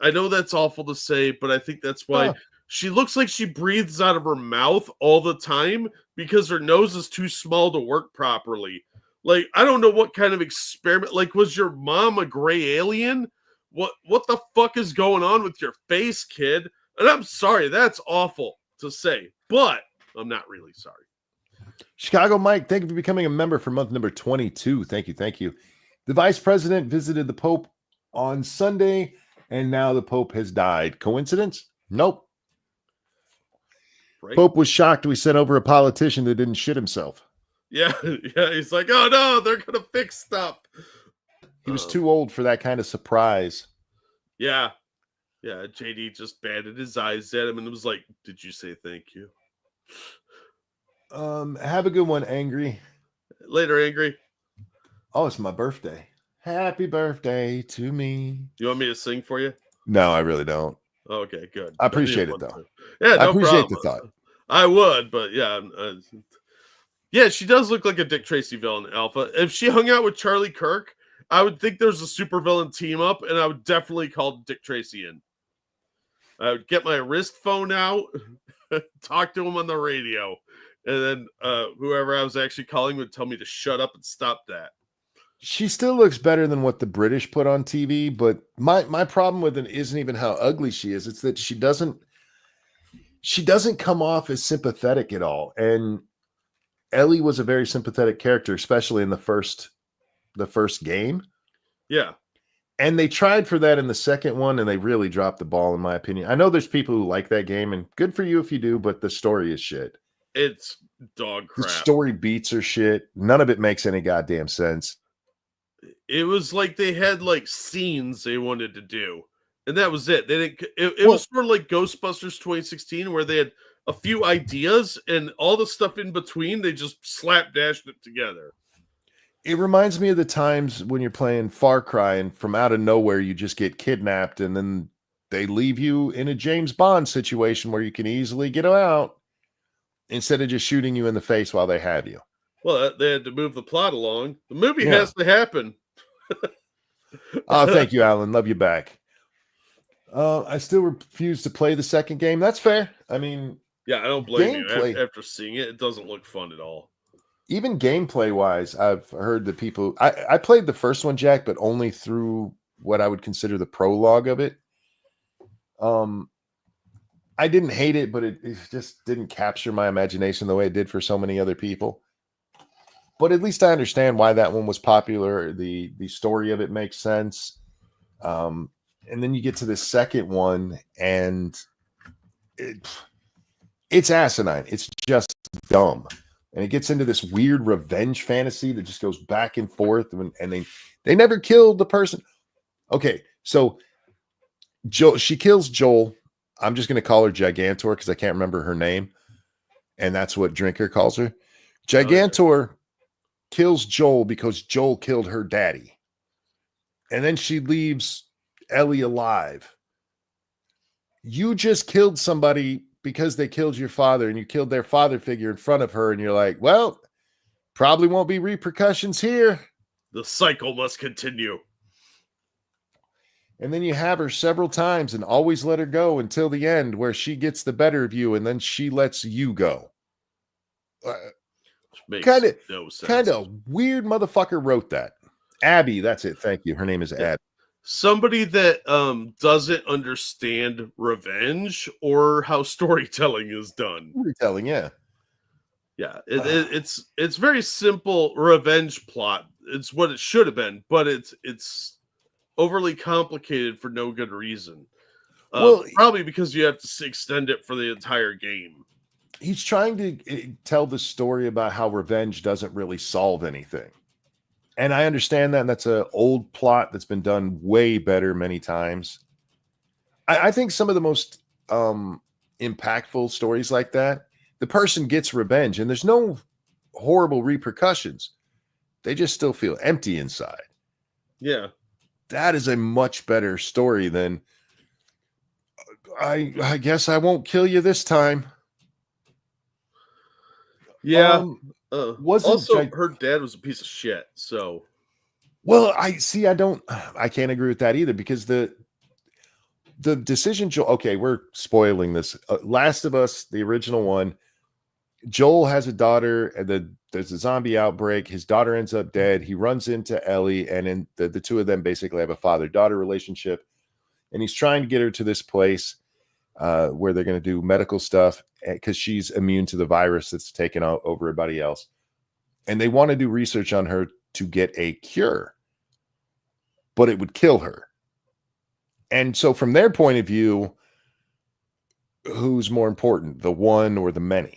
I know that's awful to say, but I think that's why she looks like she breathes out of her mouth all the time because her nose is too small to work properly. Like, I don't know what kind of experiment. Like, was your mom a gray alien? What the fuck is going on with your face, kid? And I'm sorry, that's awful to say, but I'm not really sorry. Chicago Mike, thank you for becoming a member for month number 22. Thank you. The vice president visited the Pope on Sunday, and now the Pope has died. Coincidence? Nope. Right? Pope was shocked we sent over a politician that didn't shit himself. Yeah, he's like, oh no, they're gonna fix stuff. He was too old for that kind of surprise. Yeah. JD just batted his eyes at him and was like, did you say thank you? Have a good one, Angry. Later, Angry. Oh, it's my birthday. Happy birthday to me. You want me to sing for you? No, I really don't. Okay, good. I appreciate didn't it, want though. to. Yeah, no I appreciate problem. the thought. I would, but yeah. Yeah, she does look like a Dick Tracy villain, Alpha. If she hung out with Charlie Kirk, I would think there's a supervillain team up, and I would definitely call Dick Tracy in. I would get my wrist phone out, talk to him on the radio, and then whoever I was actually calling would tell me to shut up and stop that. She still looks better than what the British put on TV, but my problem with it isn't even how ugly she is. It's that she doesn't come off as sympathetic at all. And Ellie was a very sympathetic character, especially in the first game. Yeah. And they tried for that in the second one, and they really dropped the ball, in my opinion. I know there's people who like that game, and good for you if you do, but the story is shit. It's dog The crap. story beats are shit. None of it makes any goddamn sense. It was like they had like scenes they wanted to do, and that was it. They didn't. It Well- was sort of like Ghostbusters 2016, where they had a few ideas and all the stuff in between. They just slapdashed it together. It reminds me of the times when you're playing Far Cry and from out of nowhere you just get kidnapped and then they leave you in a James Bond situation where you can easily get out instead of just shooting you in the face while they have you. Well, they had to move the plot along. The movie Yeah. has to happen. Oh, thank you, Alan. Love you back. I still refuse to play the second game. That's fair. I mean, Yeah, I don't blame Gameplay. you. After seeing it, it doesn't look fun at all. even gameplay wise, I've heard that people. I played the first one, Jack, but only through what I would consider the prologue of it. I didn't hate it, but it just didn't capture my imagination the way it did for so many other people. But at least I understand why that one was popular. The story of it makes sense. And then you get to the second one, and it's asinine. It's just dumb. And it gets into this weird revenge fantasy that just goes back and forth. And they never killed the person. Okay, so she kills Joel. I'm just going to call her Gigantor because I can't remember her name. And that's what Drinker calls her. Gigantor kills Joel because Joel killed her daddy. And then she leaves Ellie alive. You just killed somebody because they killed your father and you killed their father figure in front of her. And you're like, well, probably won't be repercussions here. The cycle must continue. And then you have her several times and always let her go until the end where she gets the better of you and then she lets you go. Which makes Kinda- no sense. Kind of weird motherfucker wrote that. Abby, that's it. Thank you. Her name is Abby. Somebody that doesn't understand revenge or how storytelling is done. Retelling, yeah. Yeah, it's very simple revenge plot. It's what it should have been, but it's overly complicated for no good reason. Well, Probably because you have to extend it for the entire game. He's trying to tell the story about how revenge doesn't really solve anything. And I understand that, and that's an old plot that's been done way better many times. I think some of the most impactful stories like that, the person gets revenge, and there's no horrible repercussions. They just still feel empty inside. Yeah. That is a much better story than I guess I won't kill you this time. Yeah. wasn't also Gig- her dad was a piece of shit. So Well, I can't agree with that either because the decision Joel, okay, we're spoiling this. Last of Us, the original one, Joel has a daughter and there's a zombie outbreak. His daughter ends up dead. He runs into Ellie and the two of them basically have a father-daughter relationship. And he's trying to get her to this place where they're going to do medical stuff because she's immune to the virus that's taken out over everybody else. And they want to do research on her to get a cure, but it would kill her. And so from their point of view, who's more important, the one or the many?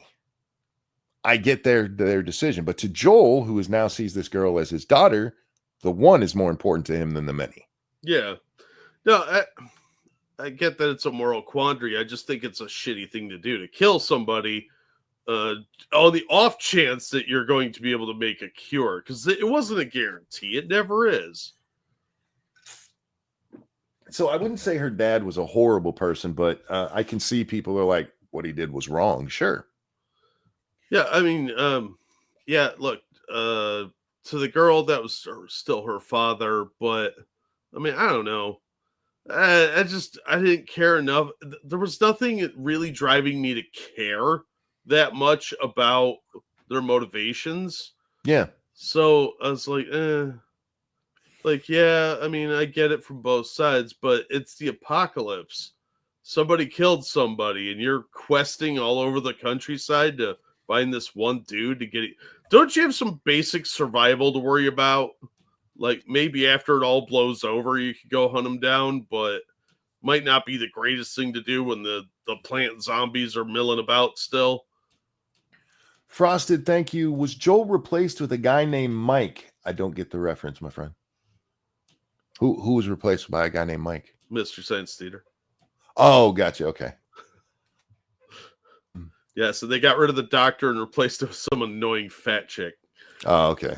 I get their decision, but to Joel, who now sees this girl as his daughter, the one is more important to him than the many. yeah. No, I get that it's a moral quandary. I just think it's a shitty thing to do to kill somebody on the off chance that you're going to be able to make a cure, because it wasn't a guarantee. It never is. So I wouldn't say her dad was a horrible person, but I can see people are like, what he did was wrong. Sure. Yeah, I mean, yeah, look, to the girl, that was still her father, but I mean, I don't know. I didn't care enough. There was nothing really driving me to care that much about their motivations. Yeah. So I was like, yeah, I mean, I get it from both sides, but it's the apocalypse. Somebody killed somebody, and you're questing all over the countryside to find this one dude to get it. Don't you have some basic survival to worry about? Like maybe after it all blows over, you could go hunt them down, but might not be the greatest thing to do when the plant zombies are milling about still. Frosted, thank you. Was Joel replaced with a guy named Mike? I don't get the reference, my friend. Who was replaced by a guy named Mike? Mr. Science Theater. Oh, gotcha. Okay. Yeah, so they got rid of the doctor and replaced it with some annoying fat chick. Oh, okay.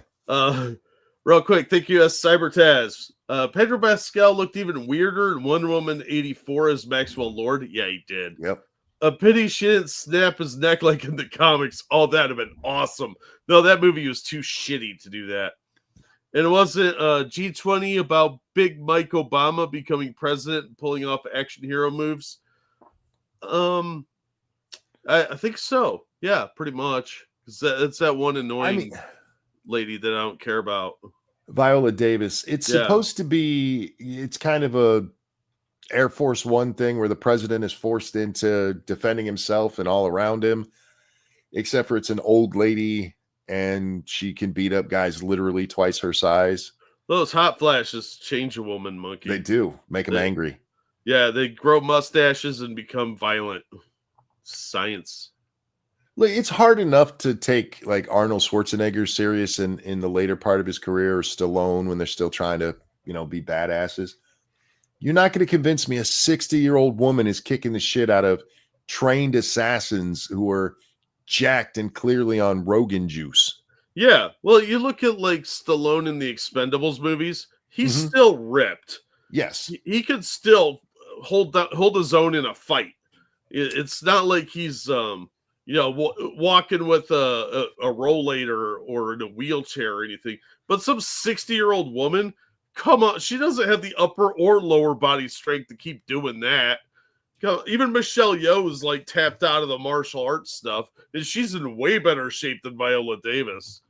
Real quick, thank you, Cyber Taz. Pedro Pascal looked even weirder in Wonder Woman 84 as Maxwell Lord. Yeah, he did. Yep. A pity she didn't snap his neck like in the comics. Oh, that'd have been awesome. No, that movie was too shitty to do that. And it wasn't G20 about Big Mike Obama becoming president and pulling off action hero moves. I think so. Yeah, pretty much. It's that one annoying lady that I don't care about. Viola Davis. It's supposed to be, it's kind of a Air Force One thing where the president is forced into defending himself and all around him, except for it's an old lady and she can beat up guys literally twice her size. Those hot flashes change a woman, Monkey. They do make them angry. Yeah, they grow mustaches and become violent. Science. Look, it's hard enough to take like Arnold Schwarzenegger serious in the later part of his career, or Stallone when they're still trying to, be badasses. You're not going to convince me a 60-year-old woman is kicking the shit out of trained assassins who are jacked and clearly on Rogan juice. Yeah, well, you look at like Stallone in the Expendables movies, he's still ripped. Yes. He could still hold his own in a fight. It's not like he's walking with a rollator or in a wheelchair or anything. But some 60-year-old woman, come on, she doesn't have the upper or lower body strength to keep doing that. Even Michelle Yeoh is like tapped out of the martial arts stuff, and she's in way better shape than Viola Davis.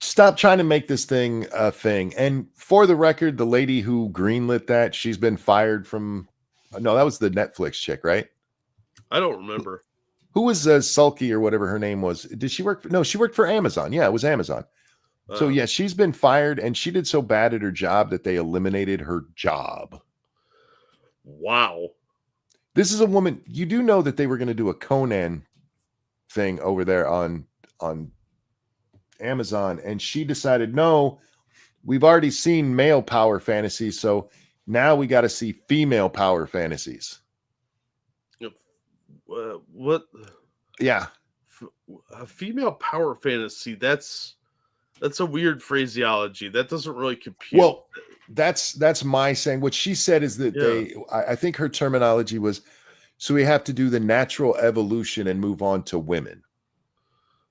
Stop trying to make this thing a thing. And for the record, the lady who greenlit that, she's been fired from. No, that was the Netflix chick, right? I don't remember. Who was Sulky or whatever her name was? Did she work? No, she worked for Amazon. Yeah, it was Amazon. So yeah, she's been fired, and she did so bad at her job that they eliminated her job. Wow. This is a woman. You do know that they were going to do a Conan thing over there on Amazon, and she decided, no, we've already seen male power fantasies, so now we got to see female power fantasies. What? Yeah. A female power fantasy, that's a weird phraseology. That doesn't really compute. Well, that's my saying. What she said is that I think her terminology was, so we have to do the natural evolution and move on to women.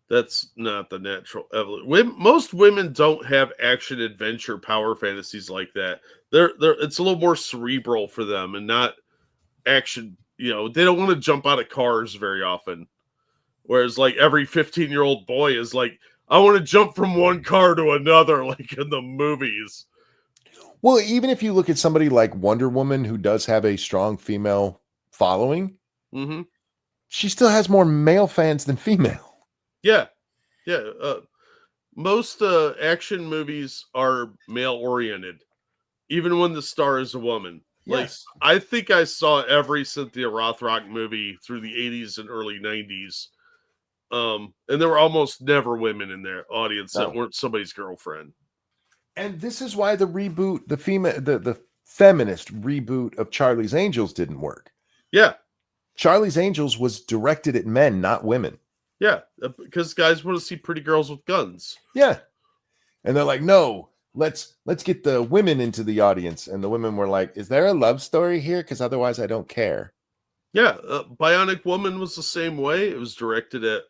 That's not the natural evolution. Most women don't have action adventure power fantasies like that. They're it's a little more cerebral for them and not action. They don't want to jump out of cars very often. Whereas like every 15-year-old boy is like, I want to jump from one car to another, like in the movies. Well, even if you look at somebody like Wonder Woman, who does have a strong female following, she still has more male fans than female. Yeah. Most action movies are male-oriented, even when the star is a woman. Yes. Like, I think I saw every Cynthia Rothrock movie through the 80s and early 90s. And there were almost never women in their audience that weren't somebody's girlfriend. And this is why the reboot, the feminist reboot of Charlie's Angels didn't work. Yeah. Charlie's Angels was directed at men, not women. Yeah, because guys want to see pretty girls with guns. Yeah. And they're like, no, let's get the women into the audience. And the women were like, is there a love story here? Because otherwise I don't care. Yeah, Bionic Woman was the same way. It was directed at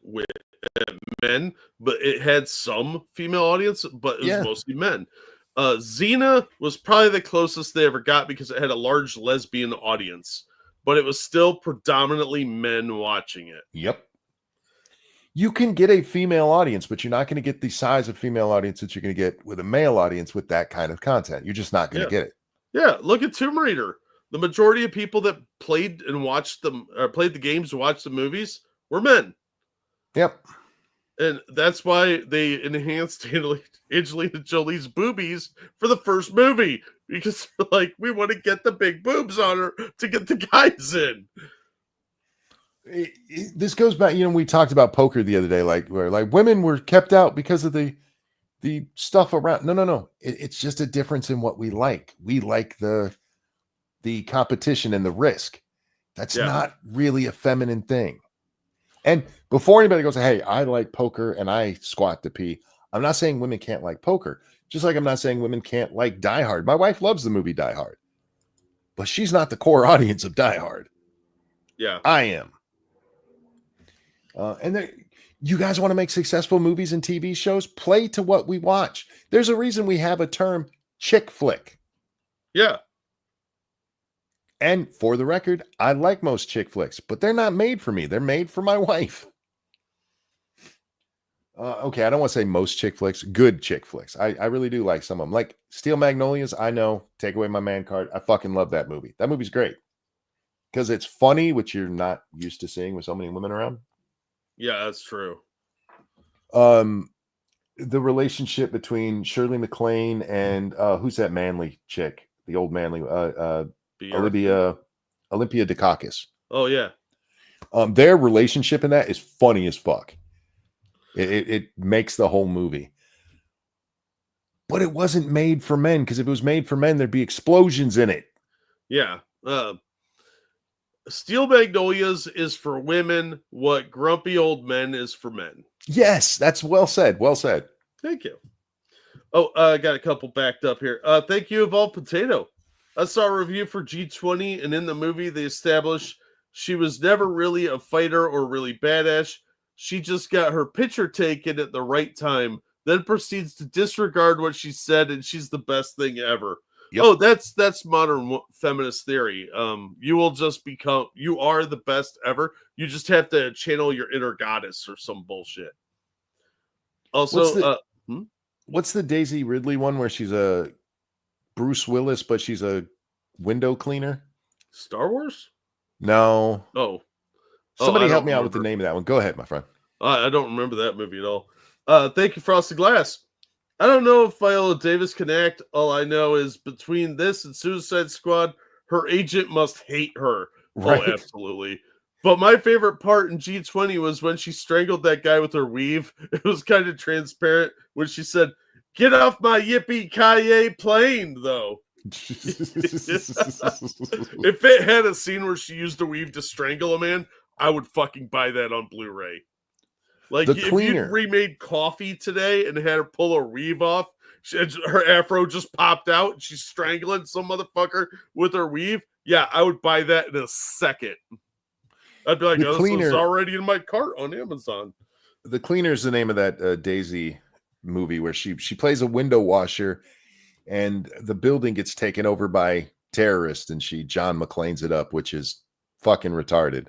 men, but it had some female audience, but it was mostly men. Xena was probably the closest they ever got because it had a large lesbian audience, but it was still predominantly men watching it. Yep. You can get a female audience, but you're not going to get the size of female audience that you're going to get with a male audience with that kind of content. You're just not going to get it. Yeah, look at Tomb Raider. The majority of people that played and watched them, or played the games and watched the movies, were men. Yep. And that's why they enhanced Angelina Jolie's boobies for the first movie. Because, like, we want to get the big boobs on her to get the guys in. This goes back, we talked about poker the other day, like where like women were kept out because of the stuff around. No. It's just a difference in what we like. We like the competition and the risk. That's not really a feminine thing. And before anybody goes, hey, I like poker and I squat to pee, I'm not saying women can't like poker. Just like I'm not saying women can't like Die Hard. My wife loves the movie Die Hard, but she's not the core audience of Die Hard. Yeah. I am. And you guys want to make successful movies and TV shows? Play to what we watch. There's a reason we have a term chick flick. Yeah. And for the record, I like most chick flicks, but they're not made for me. They're made for my wife. Okay, I don't want to say most chick flicks, good chick flicks. I really do like some of them. Like Steel Magnolias, I know, take away my man card. I fucking love that movie. That movie's great. Because it's funny, which you're not used to seeing with so many women around. Yeah, that's true. The relationship between Shirley MacLaine and who's that manly chick? The old manly Olympia Dukakis. Oh yeah. Their relationship in that is funny as fuck. It makes the whole movie. But it wasn't made for men, because if it was made for men, there'd be explosions in it. Yeah. Steel Magnolias is for women what Grumpy Old Men is for men. Yes, that's well said. Well said. Thank you. Oh, I got a couple backed up here. Thank you, Evolved Potato. I saw a review for G20, and in the movie, they established she was never really a fighter or really badass. She just got her picture taken at the right time, then proceeds to disregard what she said, and she's the best thing ever. Yep. Oh, that's modern feminist theory. You will just become, you are the best ever. You just have to channel your inner goddess or some bullshit. Also, what's the Daisy Ridley one where she's a Bruce Willis, but she's a window cleaner? Star Wars? No. Oh. Somebody help me out with the name of that one. Go ahead, my friend. I don't remember that movie at all. Thank you, Frosted Glass. I don't know if Viola Davis can act. All I know is between this and Suicide Squad, her agent must hate her. Right. Oh, absolutely. But my favorite part in G20 was when she strangled that guy with her weave. It was kind of transparent when she said, "Get off my yippee-ki-yay plane," though. If it had a scene where she used the weave to strangle a man, I would fucking buy that on Blu-ray. Like, if you remade Coffee today and had her pull her weave off, her afro just popped out, and she's strangling some motherfucker with her weave, yeah, I would buy that in a second. I'd be like, oh, this is already in my cart on Amazon. The Cleaner is the name of that Daisy movie where she plays a window washer, and the building gets taken over by terrorists, and she John McClane's it up, which is fucking retarded.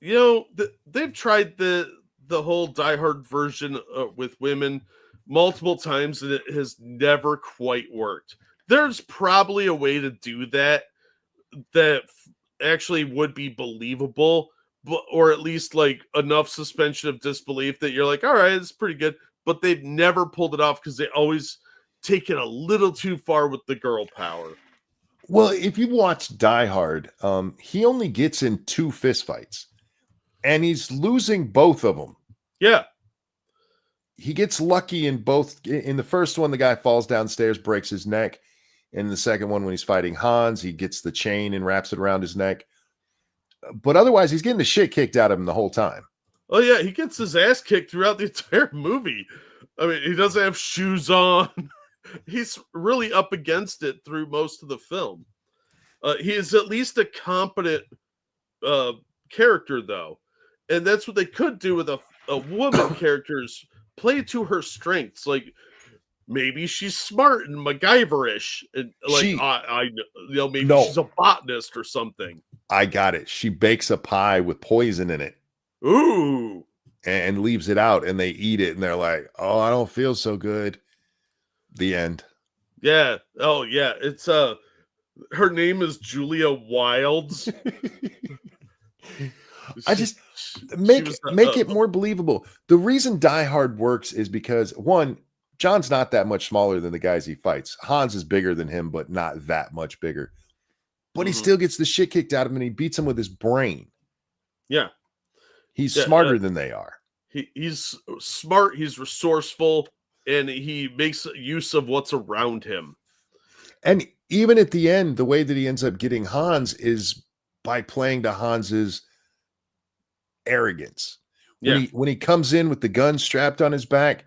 You know, they've tried the whole Die Hard version with women multiple times, and it has never quite worked. There's probably a way to do that actually would be believable, or at least like enough suspension of disbelief that you're like, all right, it's pretty good. But they've never pulled it off because they always take it a little too far with the girl power. Well, if you watch Die Hard, he only gets in 2 fistfights, and he's losing both of them. Yeah. He gets lucky in both. In the first one, the guy falls downstairs, breaks his neck. In the second one, when he's fighting Hans, he gets the chain and wraps it around his neck. But otherwise, he's getting the shit kicked out of him the whole time. Oh, yeah. He gets his ass kicked throughout the entire movie. I mean, he doesn't have shoes on. He's really up against it through most of the film. He is at least a competent character, though. And that's what they could do with a woman character's play to her strengths. Like, maybe she's smart and MacGyver-ish. And like, maybe she's a botanist or something. I got it. She bakes a pie with poison in it. Ooh. And leaves it out, and they eat it, and they're like, oh, I don't feel so good. The end. Yeah. Oh, yeah. It's her name is Julia Wilds. I just She make was make it more believable. The reason Die Hard works is because one, John's not that much smaller than the guys he fights. Hans is bigger than him, but not that much bigger. But he Mhm. still gets the shit kicked out of him and he beats him with his brain. Yeah. He's Yeah, smarter than they are. He's smart, he's resourceful, and he makes use of what's around him. And even at the end, the way that he ends up getting Hans is by playing to Hans's arrogance. Yeah. When he comes in with the gun strapped on his back,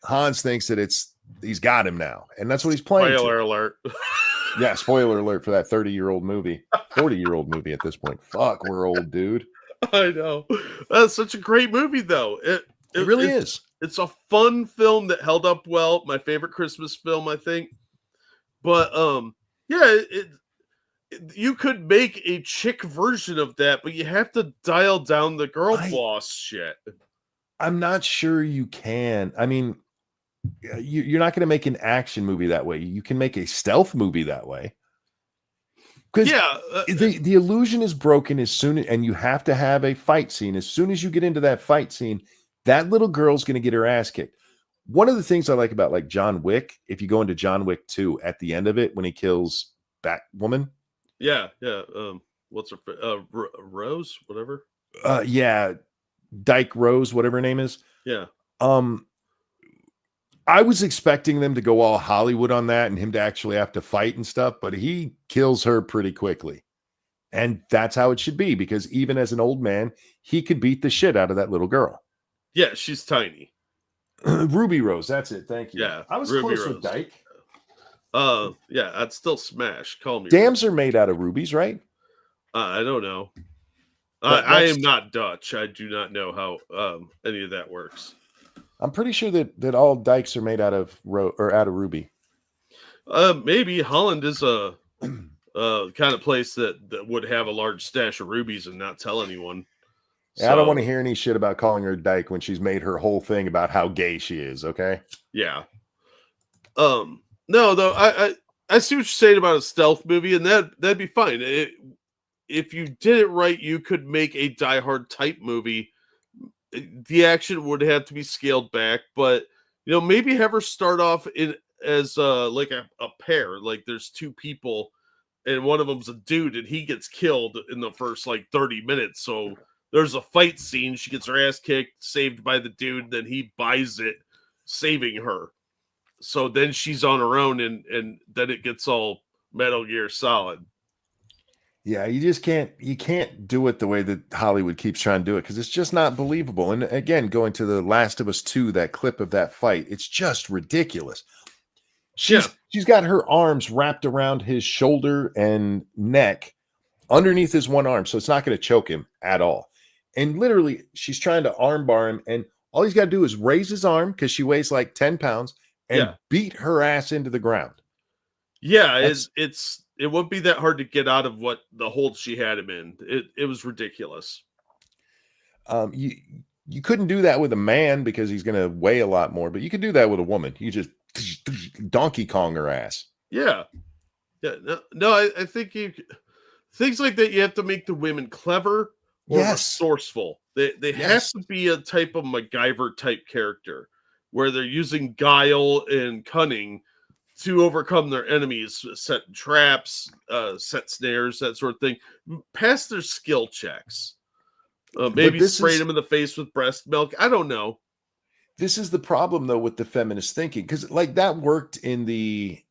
Hans thinks that he's got him now. And that's what he's playing. Spoiler alert. Yeah, spoiler alert for that 30-year-old movie, 40-year-old movie at this point. Fuck, we're old, dude. I know. That's such a great movie, though. It really it's- is. It's a fun film that held up well. My favorite Christmas film, I think. But yeah, you could make a chick version of that, but you have to dial down the girl boss shit. I'm not sure you can. I mean, you're not going to make an action movie that way. You can make a stealth movie that way. Because the illusion is broken as soon and you have to have a fight scene. As soon as you get into that fight scene, that little girl's going to get her ass kicked. One of the things I like about like John Wick, if you go into John Wick 2 at the end of it when he kills Batwoman. Yeah. What's her Rose, whatever. Yeah, Dyke Rose, whatever her name is. Yeah. I was expecting them to go all Hollywood on that and him to actually have to fight and stuff, but he kills her pretty quickly. And that's how it should be, because even as an old man, he could beat the shit out of that little girl. Yeah, she's tiny. Ruby Rose, that's it. Thank you. Yeah, I was Ruby close Rose. with Dyke. Yeah, I'd still smash. Call me. Dams are made out of rubies, right? I don't know. But I that's- am not Dutch. I do not know how any of that works. I'm pretty sure that all dykes are made out of ruby. Maybe Holland is a kind of place that would have a large stash of rubies and not tell anyone. Yeah, I don't want to hear any shit about calling her dyke when she's made her whole thing about how gay she is. Okay. Yeah. No, though I see what you're saying about a stealth movie, and that'd be fine. If you did it right, you could make a Die Hard type movie. The action would have to be scaled back, but maybe have her start off as like a pair. Like there's two people, and one of them's a dude, and he gets killed in the first like 30 minutes. So there's a fight scene. She gets her ass kicked, saved by the dude. Then he buys it, saving her. So then she's on her own, and then it gets all Metal Gear Solid. Yeah, you can't do it the way that Hollywood keeps trying to do it, because it's just not believable. And again, going to The Last of Us 2, that clip of that fight, it's just ridiculous. She's got her arms wrapped around his shoulder and neck underneath his one arm, so it's not going to choke him at all. And literally, she's trying to armbar him, and all he's got to do is raise his arm, because she weighs like 10 pounds, and beat her ass into the ground. Yeah, it wouldn't be that hard to get out of what the hold she had him in. It was ridiculous. You couldn't do that with a man because he's going to weigh a lot more, but you could do that with a woman. You just Donkey Kong her ass. Yeah. No, I think things like that, you have to make the women clever or resourceful. They have to be a type of MacGyver type character where they're using guile and cunning to overcome their enemies, set traps, set snares, that sort of thing. Pass their skill checks. Maybe spray them in the face with breast milk. I don't know. This is the problem, though, with the feminist thinking, because like that worked in the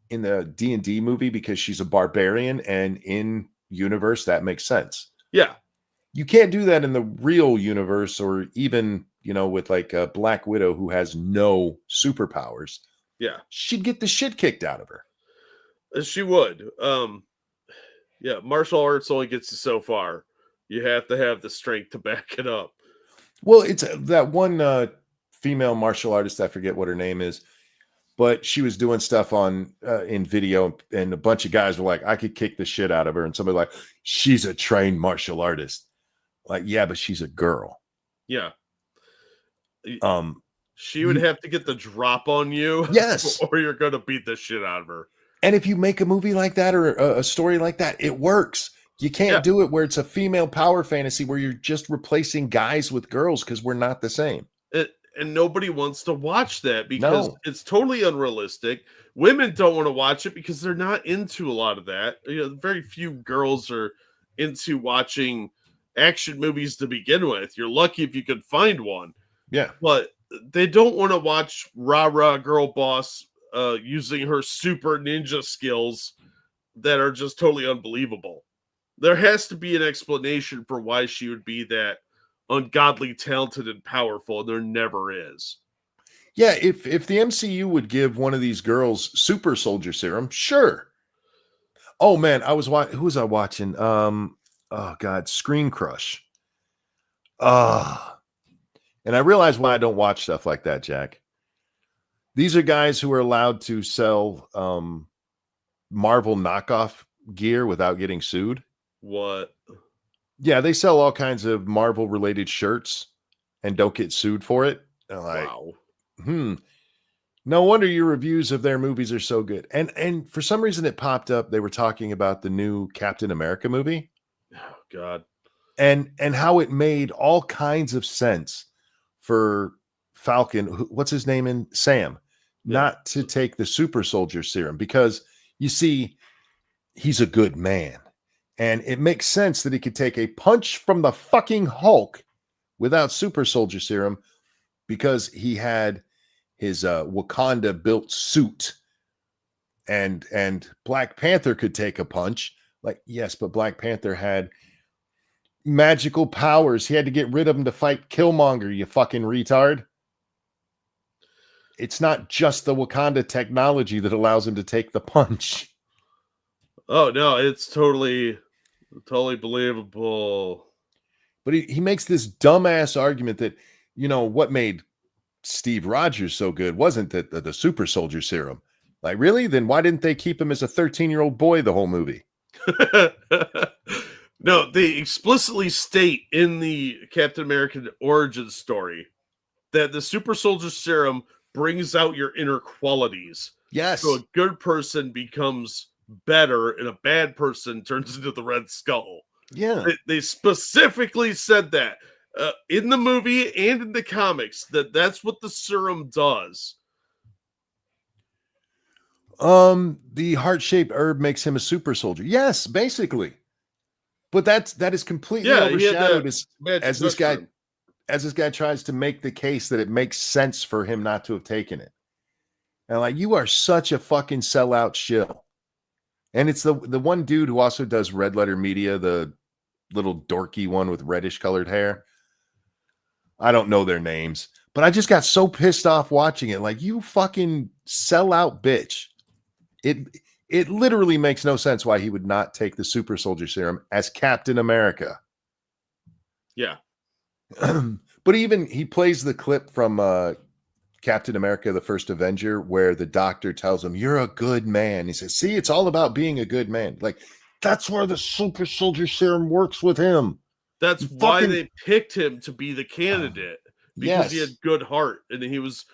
D&D movie because she's a barbarian, and in universe that makes sense. Yeah, you can't do that in the real universe, or even with like a Black Widow who has no superpowers. Yeah, she'd get the shit kicked out of her. She would. Yeah, martial arts only gets you so far. You have to have the strength to back it up. Well, it's that one female martial artist, I forget what her name is, but she was doing stuff on in video, and a bunch of guys were like, I could kick the shit out of her, and somebody like, she's a trained martial artist. Like, yeah, but she's a girl. Yeah. She would have to get the drop on you. Yes. Or you're going to beat the shit out of her. And if you make a movie like that or a story like that, it works. You can't Yeah. do it where it's a female power fantasy where you're just replacing guys with girls because we're not the same. And nobody wants to watch that because No. it's totally unrealistic. Women don't want to watch it because they're not into a lot of that. Very few girls are into watching action movies to begin with. You're lucky if you could find one, Yeah. but they don't want to watch rah girl boss using her super ninja skills that are just totally unbelievable. There has to be an explanation for why she would be that ungodly talented and powerful, and there never is. Yeah, if the MCU would give one of these girls super soldier serum, sure. Oh man, I was watching. Who was I watching? Oh god, Screen Crush. And I realize why I don't watch stuff like that, Jack. These are guys who are allowed to sell Marvel knockoff gear without getting sued. What? Yeah, they sell all kinds of Marvel related shirts and don't get sued for it. And I'm like, Wow. No wonder your reviews of their movies are so good. And for some reason it popped up. They were talking about the new Captain America movie Oh, God. and how it made all kinds of sense for Falcon. What's his name in Sam? Yeah. Not to take the super soldier serum because you see, he's a good man. And it makes sense that he could take a punch from the fucking Hulk without super soldier serum because he had his Wakanda built suit and Black Panther could take a punch. Like, yes, but Black Panther had magical powers. He had to get rid of him to fight Killmonger, you fucking retard. It's not just the Wakanda technology that allows him to take the punch. Oh, no, it's totally believable. But he makes this dumbass argument that, what made Steve Rogers so good wasn't that the super soldier serum. Like, really? Then why didn't they keep him as a 13-year-old boy the whole movie? No, they explicitly state in the Captain American origin story that the super soldier serum brings out your inner qualities. Yes. So a good person becomes better and a bad person turns into the Red Skull. Yeah. They specifically said that in the movie and in the comics that's what the serum does. The heart-shaped herb makes him a super soldier. Yes, basically. But that is completely overshadowed as this guy tries to make the case that it makes sense for him not to have taken it. And like, you are such a fucking sellout shill. And it's the one dude who also does Red Letter Media, the little dorky one with reddish colored hair. I don't know their names, but I just got so pissed off watching it. Like, you fucking sellout bitch. It literally makes no sense why he would not take the super soldier serum as Captain America. Yeah. But even he plays the clip from Captain America, the First Avenger, where the doctor tells him, "You're a good man." He says, "See, it's all about being a good man." Like, that's where the super soldier serum works with him. That's why they picked him to be the candidate, because he had good heart and he was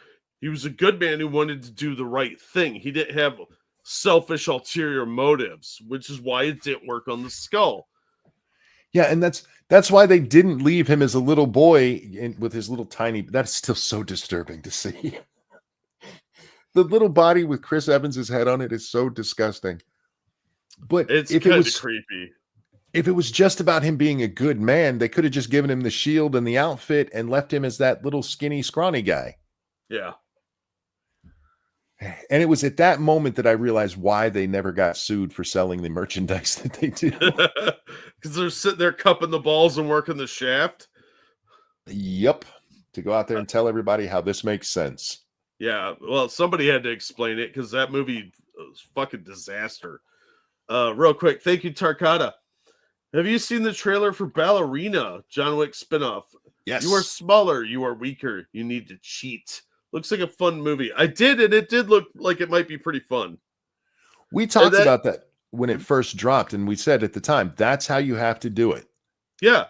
a good man who wanted to do the right thing. He didn't have selfish ulterior motives, which is why it didn't work on the Skull. Yeah, and that's why they didn't leave him as a little boy with his little tiny. That's still so disturbing to see. The little body with Chris Evans's head on it is so disgusting. But it's kind of creepy. If it was just about him being a good man, they could have just given him the shield and the outfit and left him as that little skinny, scrawny guy. Yeah. And it was at that moment that I realized why they never got sued for selling the merchandise that they do. Because they're sitting there cupping the balls and working the shaft. Yep. To go out there and tell everybody how this makes sense. Yeah. Well, somebody had to explain it because that movie was fucking disaster. Real quick. Thank you, Tarkata. Have you seen the trailer for Ballerina, John Wick spinoff? Yes. You are smaller. You are weaker. You need to cheat. Looks like a fun movie. I did, and it did look like it might be pretty fun. We talked about that when it first dropped, and we said at the time, that's how you have to do it. Yeah.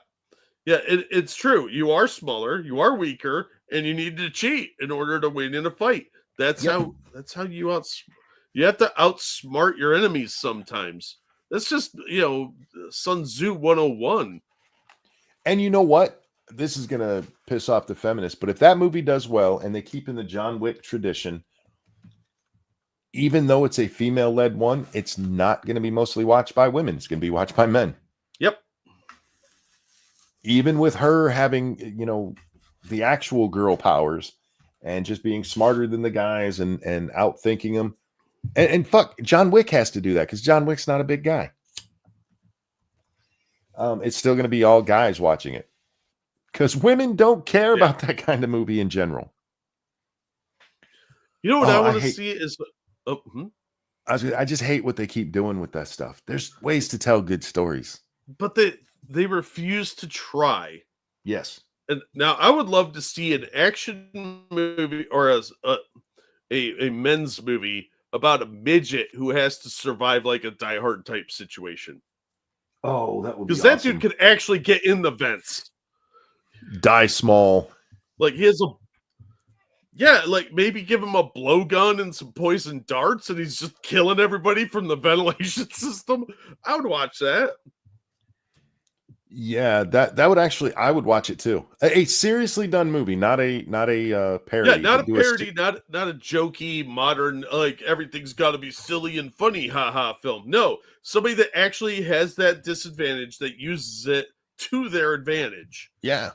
Yeah, it's true. You are smaller, you are weaker, and you need to cheat in order to win in a fight. That's how you have to outsmart your enemies sometimes. That's just, Sun Tzu 101. And you know what? This is going to piss off the feminists, but if that movie does well and they keep in the John Wick tradition, even though it's a female-led one, it's not going to be mostly watched by women. It's going to be watched by men. Yep. Even with her having, the actual girl powers and just being smarter than the guys and outthinking them. And fuck, John Wick has to do that because John Wick's not a big guy. It's still going to be all guys watching it because women don't care about that kind of movie in general. You know what Oh, I I want to hate- see is I just hate what they keep doing with that stuff. There's ways to tell good stories. but they refuse to try. Yes. And now I would love to see an action movie or as a men's movie about a midget who has to survive like a Die Hard type situation. Oh, that would be Because that awesome. dude could actually get in the vents. Die small. Like like maybe give him a blowgun and some poison darts and he's just killing everybody from the ventilation system. I would watch that. Yeah, that would actually, I would watch it too. A seriously done movie, not a parody. Yeah, not a Do parody, not a jokey, modern, like everything's got to be silly and funny, haha film. No, somebody that actually has that disadvantage that uses it to their advantage. Yeah.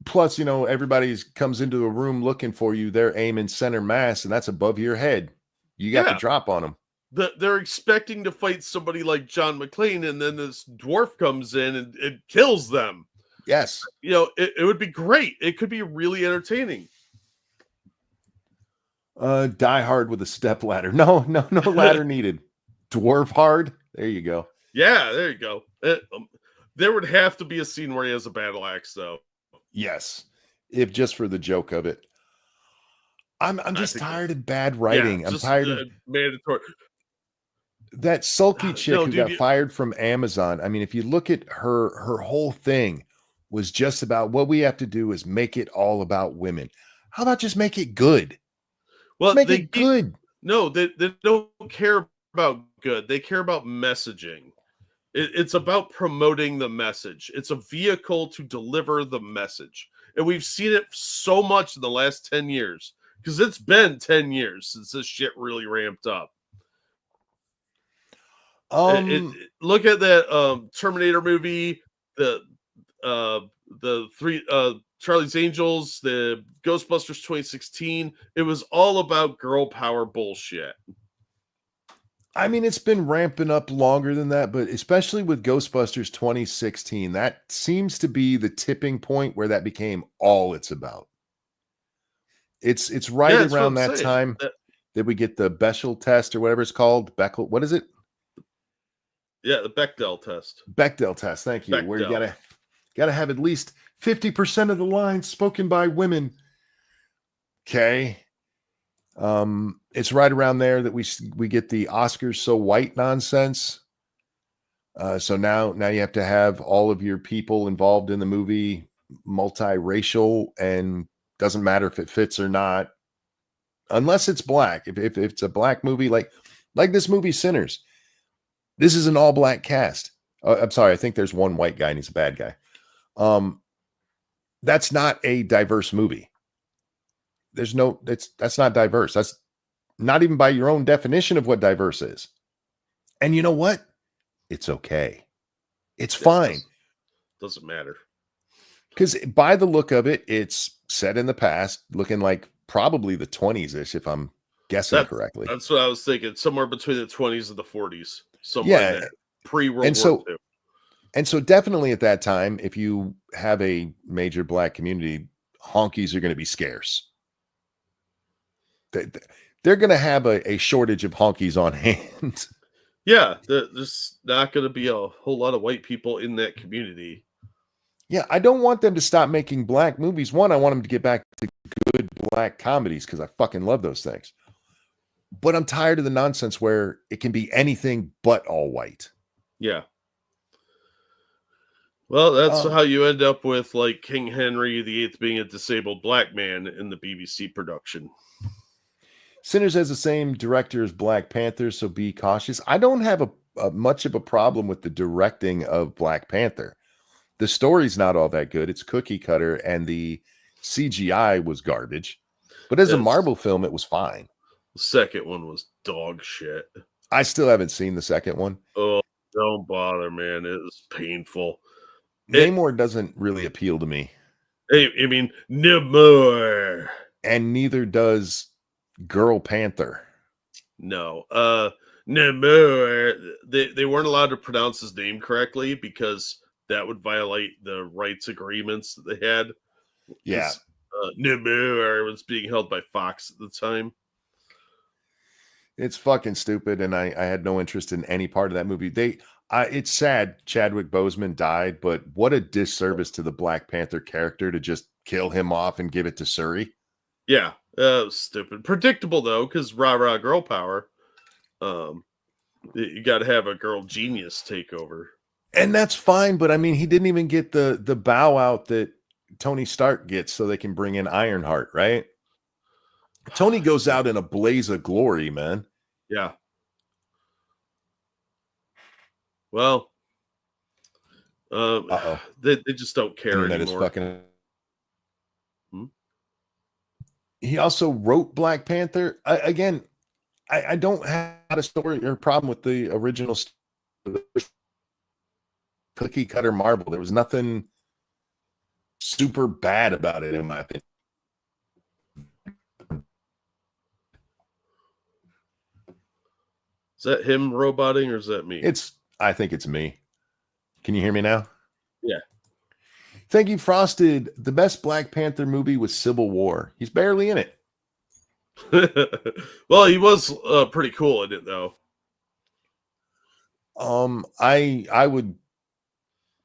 Plus, everybody's comes into a room looking for you. They're aiming center mass, and that's above your head. You got Yeah. the drop on them. They're expecting to fight somebody like John McClane, and then this dwarf comes in and it kills them. Yes. It would be great. It could be really entertaining. Die Hard with a step ladder. No ladder needed. Dwarf hard. There you go. Yeah, there you go. There would have to be a scene where he has a battle axe, though. Yes. If just for the joke of it. I'm just think tired of bad writing. I'm just, tired of mandatory. that sulky chick No, who dude, got fired from Amazon. I mean, if you look at her whole thing was just about what we have to do is make it all about women. How about just make it good? Well, Make it good. No, they don't care about good. They care about messaging. It's about promoting the message. It's a vehicle to deliver the message. And we've seen it so much in the last 10 years because it's been 10 years since this shit really ramped up. Look at that Terminator movie, the three Charlie's Angels, the Ghostbusters 2016. It was all about girl power bullshit. I mean, it's been ramping up longer than that, but especially with Ghostbusters 2016, that seems to be the tipping point where that became all it's about. It's right that's what around I'm that saying. time that we get the Bechdel test or whatever it's called. Bechdel, what is it? Yeah, the Bechdel test. Bechdel test. Thank you. Where you Bechdel. gotta have at least 50% of the lines spoken by women. Okay. It's right around there that we get the Oscars so white nonsense. So now you have to have all of your people involved in the movie multiracial, and doesn't matter if it fits or not, unless it's black. If it's a black movie, like this movie Sinners, this is an all black cast. I'm sorry, I think there's one white guy and he's a bad guy. That's not a diverse movie. That's not diverse. That's not even by your own definition of what diverse is. And you know what? It's okay. It's fine. Doesn't matter. Because by the look of it, it's set in the past, looking like probably the 20s-ish, if I'm guessing correctly. That's what I was thinking. Somewhere between the 20s and the 40s. Somewhere in there. Pre-World War II. And so definitely at that time, if you have a major black community, honkies are going to be scarce. They're going to have a shortage of honkies on hand. Yeah, there's not going to be a whole lot of white people in that community. Yeah, I don't want them to stop making black movies. One, I want them to get back to good black comedies because I fucking love those things. But I'm tired of the nonsense where it can be anything but all white. Yeah. Well, that's how you end up with like King Henry VIII being a disabled black man in the BBC production. Sinners has the same director as Black Panther, so be cautious. I don't have a much of a problem with the directing of Black Panther. The story's not all that good. It's cookie cutter, and the CGI was garbage. But as a Yes. Marvel film, it was fine. The second one was dog shit. I still haven't seen the second one. Oh, don't bother, man. It was painful. It- Namor doesn't really appeal to me, Hey, I mean, no more. and neither does Girl Panther. No. No more. They weren't allowed to pronounce his name correctly because that would violate the rights agreements that they had. Yeah. Namor was being held by Fox at the time. It's fucking stupid, and I had no interest in any part of that movie. It's sad Chadwick Boseman died, but what a disservice to the Black Panther character to just kill him off and give it to Shuri. Yeah, it was stupid. Predictable though, because rah girl power. You got to have a girl genius take over. And that's fine, but I mean, he didn't even get the bow out that Tony Stark gets, so they can bring in Ironheart, right? Tony goes out in a blaze of glory, man. Yeah. Well, Uh-oh. they just don't care Internet is anymore. fucking. Hmm? He also wrote Black Panther. I don't have a story or problem with the original cookie cutter Marvel. There was nothing super bad about it, in my opinion. Is that him roboting or is that me? I think it's me. Can you hear me now? Yeah. Thank you, Frosted. The best Black Panther movie was Civil War. He's barely in it. Well, he was pretty cool in it though. I would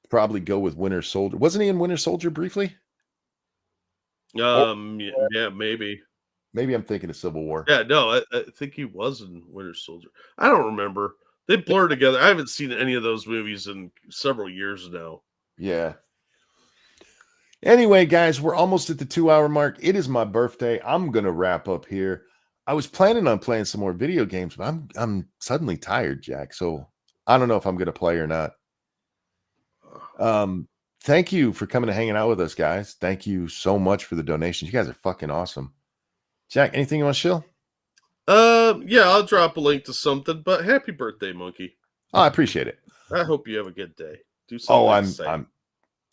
probably go with Winter Soldier. Wasn't he in Winter Soldier briefly? Yeah, maybe. Maybe I'm thinking of Civil War. Yeah, no, I think he was in Winter Soldier. I don't remember. They blur together. I haven't seen any of those movies in several years now. Yeah. Anyway, guys, we're almost at the 2-hour mark. It is my birthday. I'm gonna wrap up here. I was planning on playing some more video games, but I'm suddenly tired, Jack. So I don't know if I'm gonna play or not. Thank you for coming and hanging out with us, guys. Thank you so much for the donations. You guys are fucking awesome. Jack, anything you want to shill? Yeah, I'll drop a link to something. But happy birthday, Monkey! Oh, I appreciate it. I hope you have a good day. Do something. Oh, exciting. I'm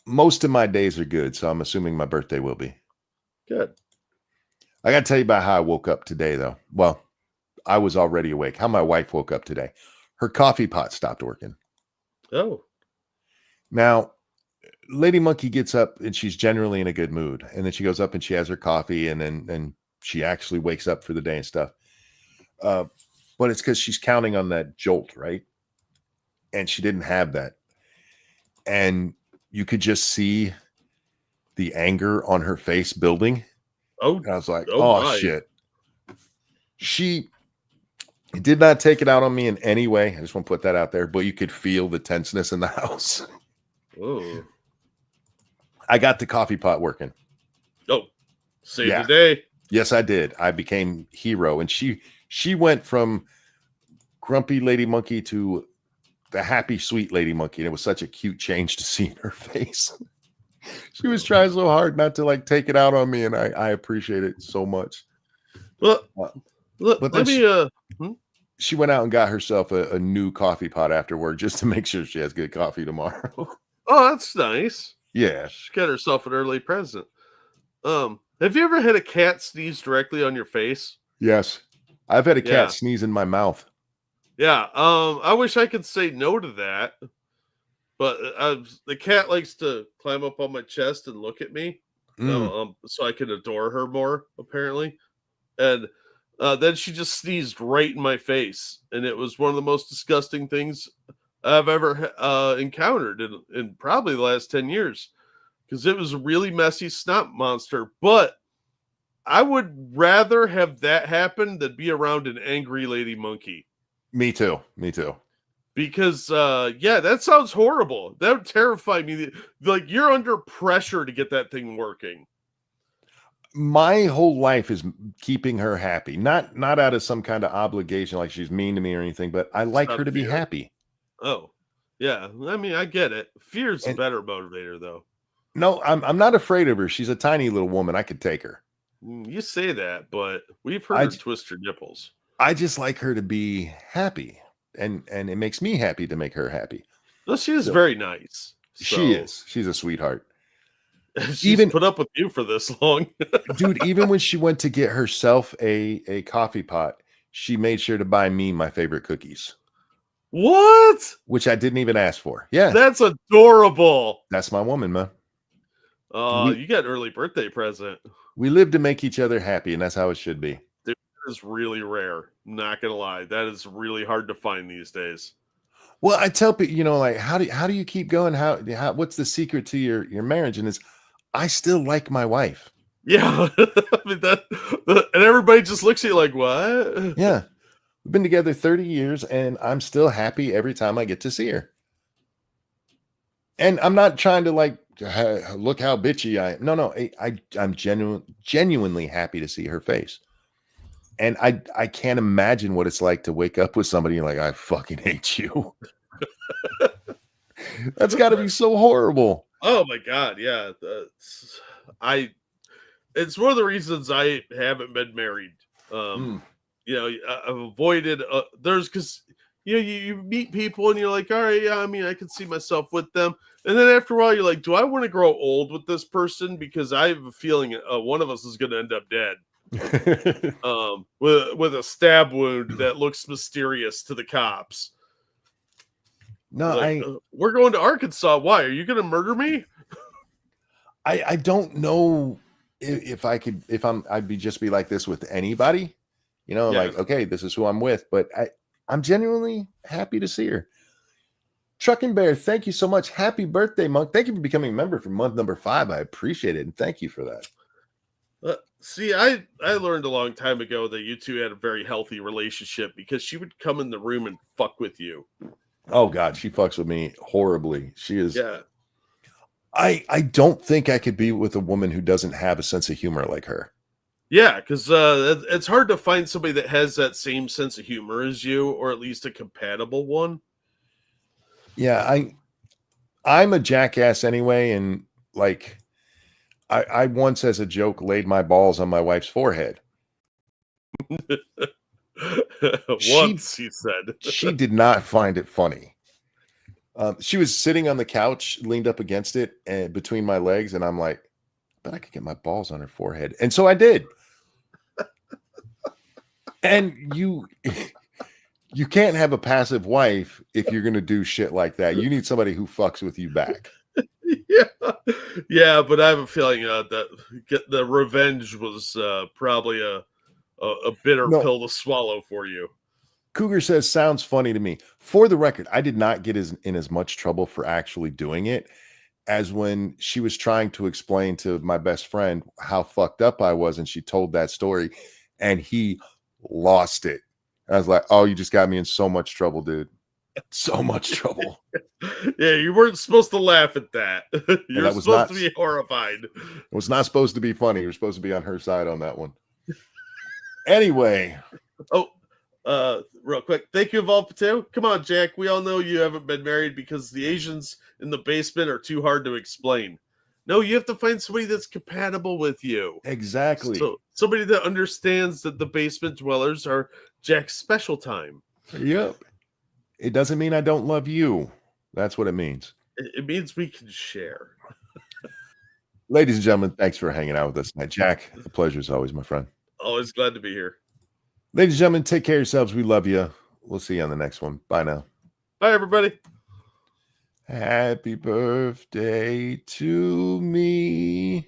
most of my days are good, so I'm assuming my birthday will be. Good. I got to tell you about how I woke up today, though. Well, I was already awake. How my wife woke up today. Her coffee pot stopped working. Oh, Now, Lady Monkey gets up and she's generally in a good mood. And then she goes up and she has her coffee and then she actually wakes up for the day and stuff. But it's because she's counting on that jolt, right? And she didn't have that. And you could just see the anger on her face building. oh, And I was like, Oh oh, my. shit. She did not take it out on me in any way. I just want to put that out there. But you could feel the tenseness in the house. oh, I got the coffee pot working. oh! Save Yeah. the day. Yes, I did. I became hero. And she went from grumpy Lady Monkey to the happy, sweet Lady Monkey. And it was such a cute change to see in her face. She was trying so hard not to like take it out on me. And I appreciate it so much. Well, Uh, look, but let then me. She went out and got herself a new coffee pot after work just to make sure she has good coffee tomorrow. Oh, that's nice. Yeah. She got herself an early present. Have you ever had a cat sneeze directly on your face? Yes. I've had a cat Yeah. sneeze in my mouth. Yeah. I wish I could say no to that, but the cat likes to climb up on my chest and look at me, so I can adore her more. Apparently, and then she just sneezed right in my face, and it was one of the most disgusting things I've ever encountered in probably the last 10 years, because it was a really messy snot monster. But I would rather have that happen than be around an angry Lady Monkey. Me too. Me too. Because yeah, that sounds horrible. That would terrify me. Like, you're under pressure to get that thing working. my whole life is keeping her happy, not out of some kind of obligation, like she's mean to me or anything, but I like not her to be fear. happy. Oh, yeah. I mean, I get it. Fear's a And better motivator, though. no, I'm not afraid of her. She's a tiny little woman. I could take her. You say that, but we've heard I her j- twist her nipples. I just like her to be happy, and it makes me happy to make her happy. No, she is So very nice. she So is. She's a sweetheart. she's Even put up with you for this long. dude, even when she went to get herself a coffee pot, she made sure to buy me my favorite cookies, What? which I didn't even ask for. Yeah, That's adorable. that's my woman, man. Oh, We you got an early birthday present. we live to make each other happy, and that's how it should be. Dude, that is really rare. Not gonna lie. That is really hard to find these days. Well, I tell people, like, how do you keep going? How what's the secret to your marriage? And it's I still like my wife. Yeah. I mean and everybody just looks at you like, what? Yeah. We've been together 30 years and I'm still happy every time I get to see her. And I'm not trying to like look how bitchy I am. No, I'm genuinely happy to see her face. And I can't imagine what it's like to wake up with somebody and like, I fucking hate you. That's got to be so horrible. Oh my god, yeah. It's one of the reasons I haven't been married. I've avoided there's because you meet people and you're like, all right, yeah, I mean, I can see myself with them. And then after a while, you're like, do I want to grow old with this person? Because I have a feeling one of us is going to end up dead. With a stab wound that looks mysterious to the cops. No, like, we're going to Arkansas. Why? Are you going to murder me? I don't know if I'd be like this with anybody, like, okay, this is who I'm with, but I'm genuinely happy to see her. Trucking Bear, thank you so much. Happy birthday, Monk. Thank you for becoming a member for month number 5. I appreciate it. And thank you for that. See, I learned a long time ago that you two had a very healthy relationship because she would come in the room and fuck with you. Oh God, she fucks with me horribly. She is. Yeah. I don't think I could be with a woman who doesn't have a sense of humor like her. Yeah, because it's hard to find somebody that has that same sense of humor as you, or at least a compatible one. Yeah, I'm a jackass anyway, and like I once, as a joke, laid my balls on my wife's forehead. Once, he said. She did not find it funny. She was sitting on the couch, leaned up against it, and between my legs, and I'm like, I bet I could get my balls on her forehead, and so I did. And you can't have a passive wife if you're going to do shit like that. You need somebody who fucks with you back. Yeah, but I have a feeling that the revenge was probably a bitter pill to swallow for you. Cougar says, sounds funny to me. For the record, I did not get in as much trouble for actually doing it as when she was trying to explain to my best friend how fucked up I was, and she told that story, and he lost it. I was like, oh, you just got me in so much trouble, dude. So much trouble. Yeah, you weren't supposed to laugh at that. You're that was supposed to be horrified. It was not supposed to be funny. You're supposed to be on her side on that one. Anyway. Real quick. Thank you, Evolve Potato. Come on, Jack. We all know you haven't been married because the Asians in the basement are too hard to explain. No, you have to find somebody that's compatible with you. Exactly. So somebody that understands that the basement dwellers are Jack's special time. Yep. It doesn't mean I don't love you. That's what it means. It means we can share. Ladies and gentlemen, thanks for hanging out with us tonight. Jack, the pleasure is always my friend. Always glad to be here. Ladies and gentlemen, take care of yourselves. We love you. We'll see you on the next one. Bye now. Bye, everybody. Happy birthday to me.